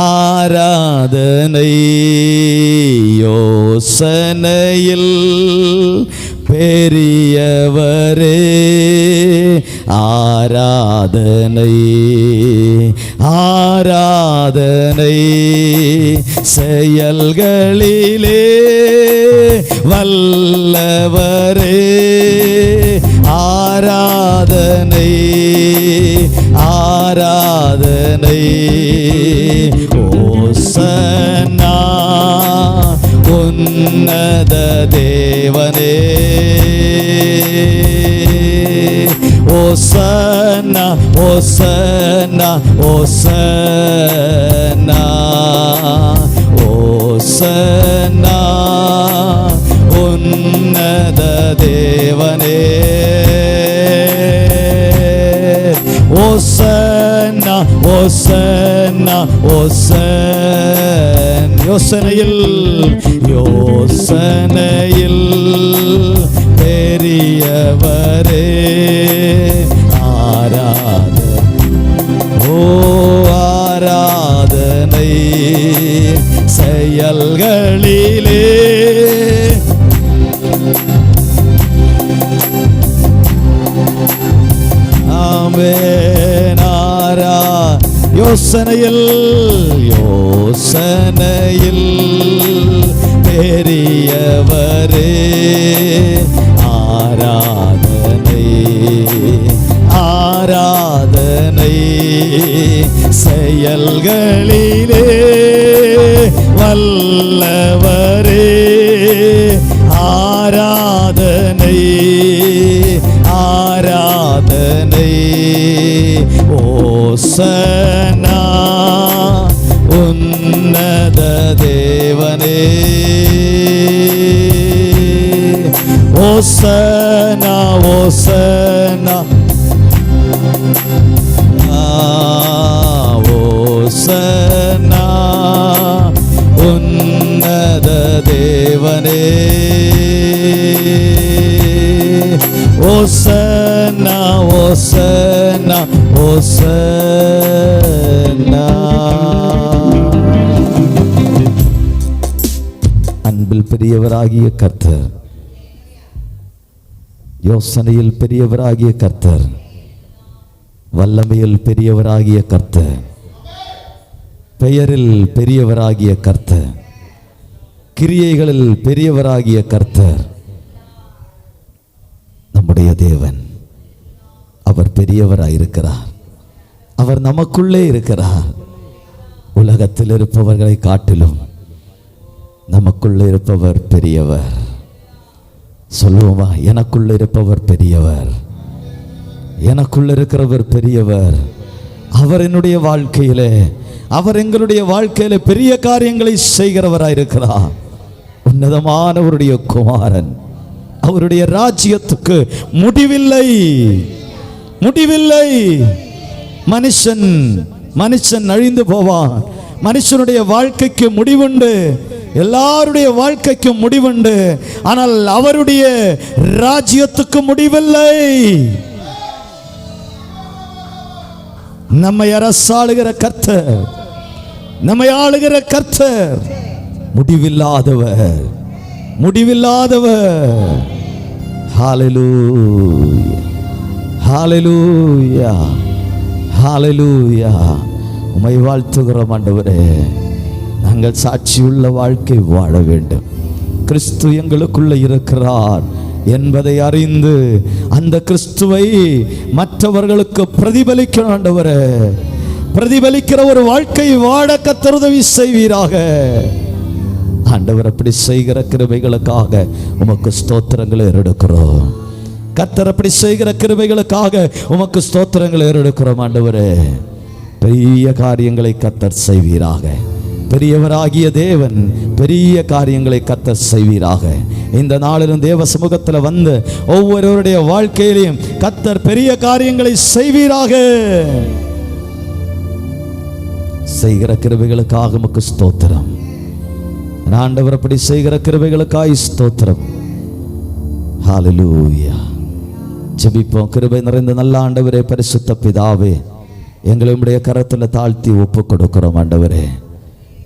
ஆராதனை. யோசனையில் பெரியவரே, ஆராதனை ஆராதனை செயல்களிலே வல்லவரே, ஆராதனை ஆராதனை. ஓசன்னா உன்னத தேவனே, ஓசன்னா ஓசன்னா ஓசன்னா ஓசன்னா உன்னத தேவனே, ஓசன்னா ஓசன்னா ஓசன். யோசனையில் பெரியவரே, ஆராதனை செயல்களிலே ஆமென். யோசனையில் பெரியவரே, ஆராதனை ஆராதனை செயல்களிலே வல்லவரே, ஆராதனை ஆராதனை. ஓசன்னா உன்னத தேவனே, ஓசன்னா ஓசனா ஓசனா உன்னத தேவனே ஓசனா ஓசனா ஓசனா. அன்பில் பெரியவராகிய கர்த்தர், யோசனையில் பெரியவராகிய கர்த்தர், வல்லமையில் பெரியவராகிய கர்த்தர், பெயரில் பெரியவராகிய கர்த்தர், கிரியைகளில் பெரியவராகிய கர்த்தர் நம்முடைய தேவன். அவர் பெரியவராயிருக்கிறார். அவர் நமக்குள்ளே இருக்கிறார். உலகத்தில் இருப்பவர்களை காட்டிலும் நமக்குள்ளே இருப்பவர் பெரியவர். சொல்லுவோமா? எனக்குள்ள இருப்பவர் பெரியவர், எனக்குள்ள இருக்கிறவர் பெரியவர். அவர் என்னுடைய வாழ்க்கையிலே, அவர் எங்களுடைய வாழ்க்கையில பெரிய காரியங்களை செய்கிறவராயிருக்கிறார். உன்னதமானவருடைய குமாரன். அவருடைய ராஜ்யத்துக்கு முடிவில்லை, முடிவில்லை. மனுஷன் அழிந்து போவான். மனுஷனுடைய வாழ்க்கைக்கு முடிவுண்டு, எல்லாருடைய வாழ்க்கைக்கும் முடிவுண்டு. ஆனால் அவருடைய ராஜ்யத்துக்கு முடிவில்லை. நம்மை அரசாளுகிற கர்த்தர், நம்மை ஆளுகிற கர்த்தர் முடிவில்லாதவர், முடிவில்லாதவர். ஹல்லேலூயா, ஹல்லேலூயா, ஹல்லேலூயா. உம்மை வாழ்த்துகிறோம் ஆண்டவரே. நாங்கள் சாட்சியுள்ள வாழ்க்கை வாழ வேண்டும். கிறிஸ்து எங்களுக்குள்ள இருக்கிறார் என்பதை அறிந்து அந்த கிறிஸ்துவை மற்றவர்களுக்கு பிரதிபலிக்கணும் ஆண்டவரே. பிரதிபலிக்கிற ஒரு வாழ்க்கை வாழ கர்த்தர் உதவி செய்வீராக ஆண்டவர். அப்படி செய்கிற கிருபைகளுக்காக உமக்கு ஸ்தோத்திரங்களை ஏறெடுக்கிறோம். கர்த்தர் அப்படி செய்கிற கிருபைகளுக்காக உமக்கு ஸ்தோத்திரங்களை ஏறெடுக்கிறோம் ஆண்டவரே. பெரிய காரியங்களை கர்த்தர் செய்வீராக. பெரியவராகிய தேவன் பெரிய காரியங்களை கர்த்தர் செய்வீராக. இந்த நாளிலும் தேவ சமூகத்தில் வந்து ஒவ்வொருவருடைய வாழ்க்கையிலையும் கர்த்தர் பெரிய காரியங்களை செய்வீராக. செய்கிற கிருபைகளுக்காக உமக்கு ஸ்தோத்திரம் ஆண்டவர். அப்படி செய்கிற கிருபைகளுக்காக ஸ்தோத்திரம். ஹல்லேலூயா. ஜெபிப்போம். கிருபை நிறைந்த நல்ல ஆண்டவரே, பரிசுத்த பிதாவே, எங்களை உம்முடைய கரத்தில் தாழ்த்தி ஒப்பு கொடுக்கிறோம் ஆண்டவரே.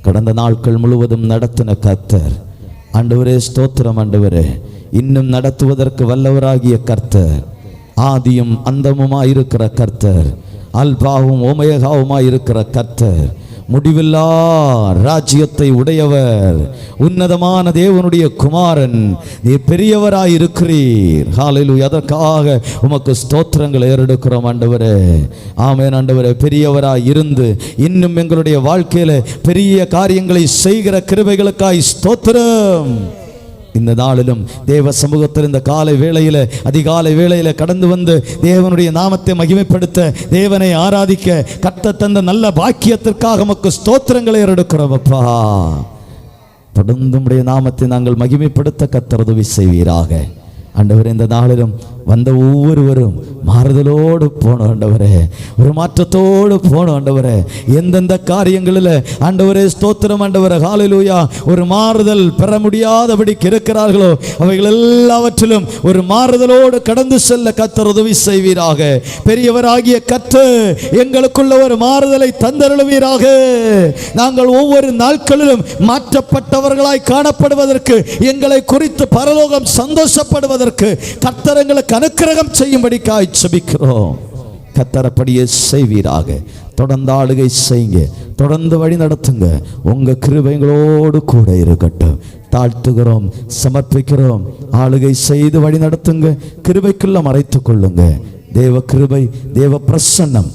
கடந்த நாட்கள் முழுவதும் நடத்தின கர்த்தர் ஆண்டவரே, ஸ்தோத்திரம் ஆண்டவரே. இன்னும் நடத்துவதற்கு வல்லவராகிய கர்த்தர், ஆதியும் அந்தமுமாயிருக்கிற கர்த்தர், அல்பாவும் ஓமேகாவுமாயிருக்கிற கர்த்தர், முடிவில்லா ராஜ்யத்தை உடையவர், உன்னதமான தேவனுடைய குமாரன், நீர் பெரியவராயிருக்கிறீர். ஹல்லேலூயா. அதற்காக உமக்கு ஸ்தோத்திரங்கள் ஏறெடுக்கிறோம் ஆண்டவரே. ஆமென் ஆண்டவரே. பெரியவராய் இருந்து இன்னும் எங்களுடைய வாழ்க்கையில பெரிய காரியங்களை செய்கிற கிருபைகளுக்காய் ஸ்தோத்திரம். இந்த நாளிலும் தேவ சமூகத்தில் இந்த காலை வேளையில, அதிகாலை வேளையில கடந்து வந்து தேவனுடைய நாமத்தை மகிமைப்படுத்த, தேவனை ஆராதிக்க கர்த்தர் தந்த நல்ல பாக்கியத்திற்காக உமக்கு ஸ்தோத்திரங்களை ஏறெடுக்கிறோம் அப்பா. தொடர்ந்து உம்முடைய நாமத்தை நாங்கள் மகிமைப்படுத்த கர்த்தர் உதவி செய்வீராக ஆண்டவரே. இந்த நாளிலும் வந்த ஒவ்வொருவரும் மாறுதலோடு போன ஆண்டவரே, ஒரு மாற்றத்தோடு போன ஆண்டவரே. எந்தெந்த காரியங்களில் ஆண்டவரே ஸ்தோத்திரம் ஆண்டவரே, ஹல்லேலூயா, ஒரு மாறுதல் பெற முடியாதபடி இருக்கிறார்களோ அவைகள் எல்லாவற்றிலும் ஒரு மாறுதலோடு கடந்து செல்ல கர்த்தர் உதவி செய்வீராக. பெரியவராகிய கர்த்தர் எங்களுக்குள்ள ஒரு மாறுதலை தந்தருளுவீராக. நாங்கள் ஒவ்வொரு நாட்களிலும் மாற்றப்பட்டவர்களாய் காணப்படுவதற்கு, எங்களை குறித்து பரலோகம் சந்தோஷப்படுவதற்கு கர்த்தர் எங்களுக்கு அனுக்கிரகம் செய்யும்படிக்காய் ஜெபிக்கிறோம். கர்த்தர் அப்படியே செய்வீராக. தொடர்ந்து ஆளுகை செய்யுங்க, தொடர்ந்து வழி நடத்துங்க. உங்க கிருபைகளோடு கூட இருக்கட்டும். தாழ்த்துகிறோம், சமர்ப்பிக்கிறோம். ஆளுகை செய்து வழி நடத்துங்க. கிருபைக்குள்ள மறைத்துக் கொள்ளுங்க. தேவ கிருபை, தேவ பிரசன்னம்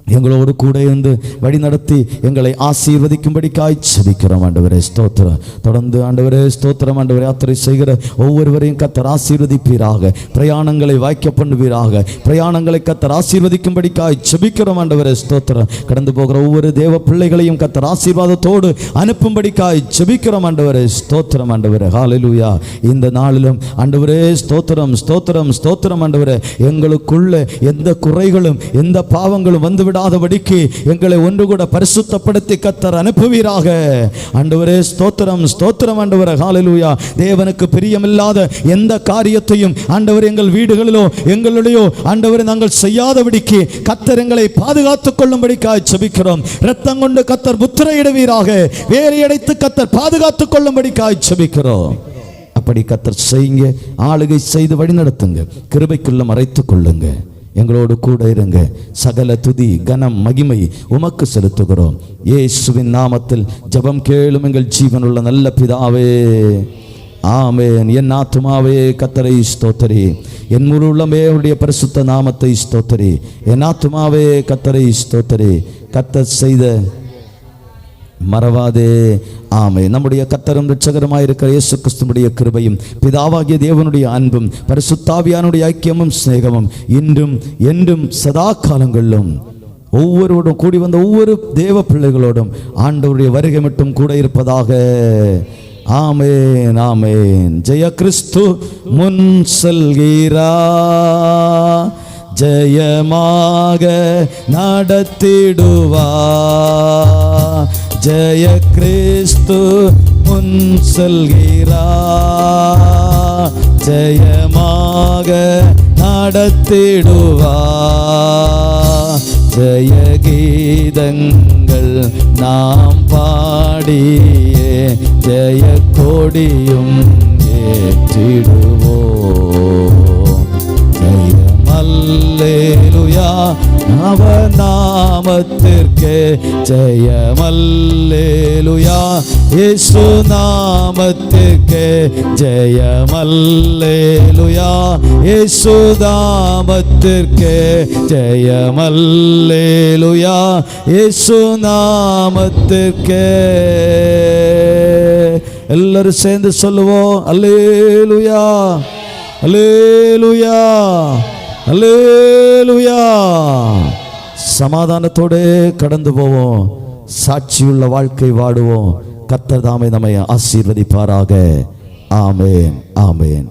எங்களோடு கூட இருந்து வழி நடத்தி எங்களை ஆசீர்வதிக்கும்படிக்காய் செபிக்கிறோம் ஆண்டவரே. ஸ்தோத்திரம். தொடர்ந்து ஆண்டவரே ஸ்தோத்திரம் ஆண்டவரே. யாத்திரை செய்கிற ஒவ்வொருவரையும் கர்த்தர் ஆசீர்வதிப்பீராக, பிரயாணங்களை வாய்க்க பண்ணுவீராக, பிரயாணங்களை கர்த்தர் ஆசீர்வதிக்கும்படிக்காய் செபிக்கிறோம் ஆண்டவரே. ஸ்தோத்திரம். கடந்து போகிற ஒவ்வொரு தேவ பிள்ளைகளையும் கர்த்தர் ஆசீர்வாதத்தோடு அனுப்பும்படிக்காய் செபிக்கிறோம் ஆண்டவரே. ஸ்தோத்திரம் ஆண்டவரே. ஹல்லேலூயா. இந்த நாளிலும் ஆண்டவரே ஸ்தோத்திரம் ஸ்தோத்திரம் ஸ்தோத்திரம் ஆண்டவரே. எங்களுக்குள்ள எந்த குறைகளும் எந்த பாவங்களும் வந்து விடாதபடிக்கு எங்களை ஒன்று கூட பரிசுத்தப்படுத்தி கர்த்தர் அனுப்புவீராக ஆண்டவரே. ஸ்தோத்திரம் ஸ்தோத்திரம் ஆண்டவரே. ஹல்லேலூயா. தேவனுக்கு பிரியமில்லாத எந்த காரியத்தையும் ஆண்டவர் எங்கள் வீடுகளிலோ எங்களுடையோ ஆண்டவரே நாங்கள் செய்யாதபடிக்கு கர்த்தர் எங்களை பாதுகாத்துக் கொள்ளும்படிக்காய் செபிக்கிறோம். இரத்தம் கொண்டு கர்த்தர் முத்திரையிடுவீராக, வேறு அடைத்து கர்த்தர் பாதுகாத்துக் கொள்ளும்படிக்காய் செபிக்கிறோம். அப்படி கர்த்தர் செய்யுங்க, ஆளுகை செய்து வழி நடத்துங்க, கிருபைக்குள்ள மறைத்துக் கொள்ளுங்க, எங்களோடு கூட இருங்க. சகல துதி கனம் மகிமை உமக்கு செலுத்துகிறோம். இயேசுவின் நாமத்தில் ஜெபம் கேளும் எங்கள் ஜீவனுள்ள நல்ல பிதாவே, ஆமென். என் ஆத்துமாவே கர்த்தரை ஸ்தோத்திரி, என் முழு உள்ளமே அவருடைய பரிசுத்த நாமத்தை ஸ்தோத்திரி. என் ஆத்துமாவே கர்த்தரை ஸ்தோத்திரி, கர்த்தர் செய்த மறவாதே. ஆமென். நம்முடைய கர்த்தரும் இரட்சகருமாயிருக்கிற இயேசு கிறிஸ்துவுடைய கிருபையும் பிதாவாகிய தேவனுடைய அன்பும் பரிசுத்தாவியானுடைய ஐக்கியமும் சிநேகமும் இன்றும் என்றும் சதா காலங்களிலும் ஒவ்வொருவரும் கூடி வந்த ஒவ்வொரு தேவ பிள்ளைகளோடும் ஆண்டவருடைய வருகை மட்டும் கூட இருப்பதாக. ஆமென் ஆமென். ஜெய கிறிஸ்து முன் செல்கிறா, ஜெயமாக நடத்திடுவா. ஜெய கிறிஸ்து முன் செல்கிறா, ஜெயமாக நடத்திடுவா. ஜெய கீதங்கள் நாம் பாடியே ஜெய கொடியும் ஏற்றிடுவோம். அல்லேலூயா அவர் நாமத்திற்கே ஜெயம். அல்லேலூயா இயேசு நாமத்திற்கே ஜெயம். அல்லேலூயா இயேசு நாமத்திற்கே ஜெயம். அல்லேலூயா இயேசு நாமத்திற்கே. எல்லாரும் சேர்ந்து சொல்லுவோம் அல்லேலூயா அல்லேலூயா அல்லேலூயா. சமாதானத்தோடு கடந்து போவோம், சாட்சியுள்ள வாழ்க்கை வாடுவோம். கர்த்தர் தாமே நம்மை ஆசீர்வதிப்பாராக. ஆமென் ஆமென்.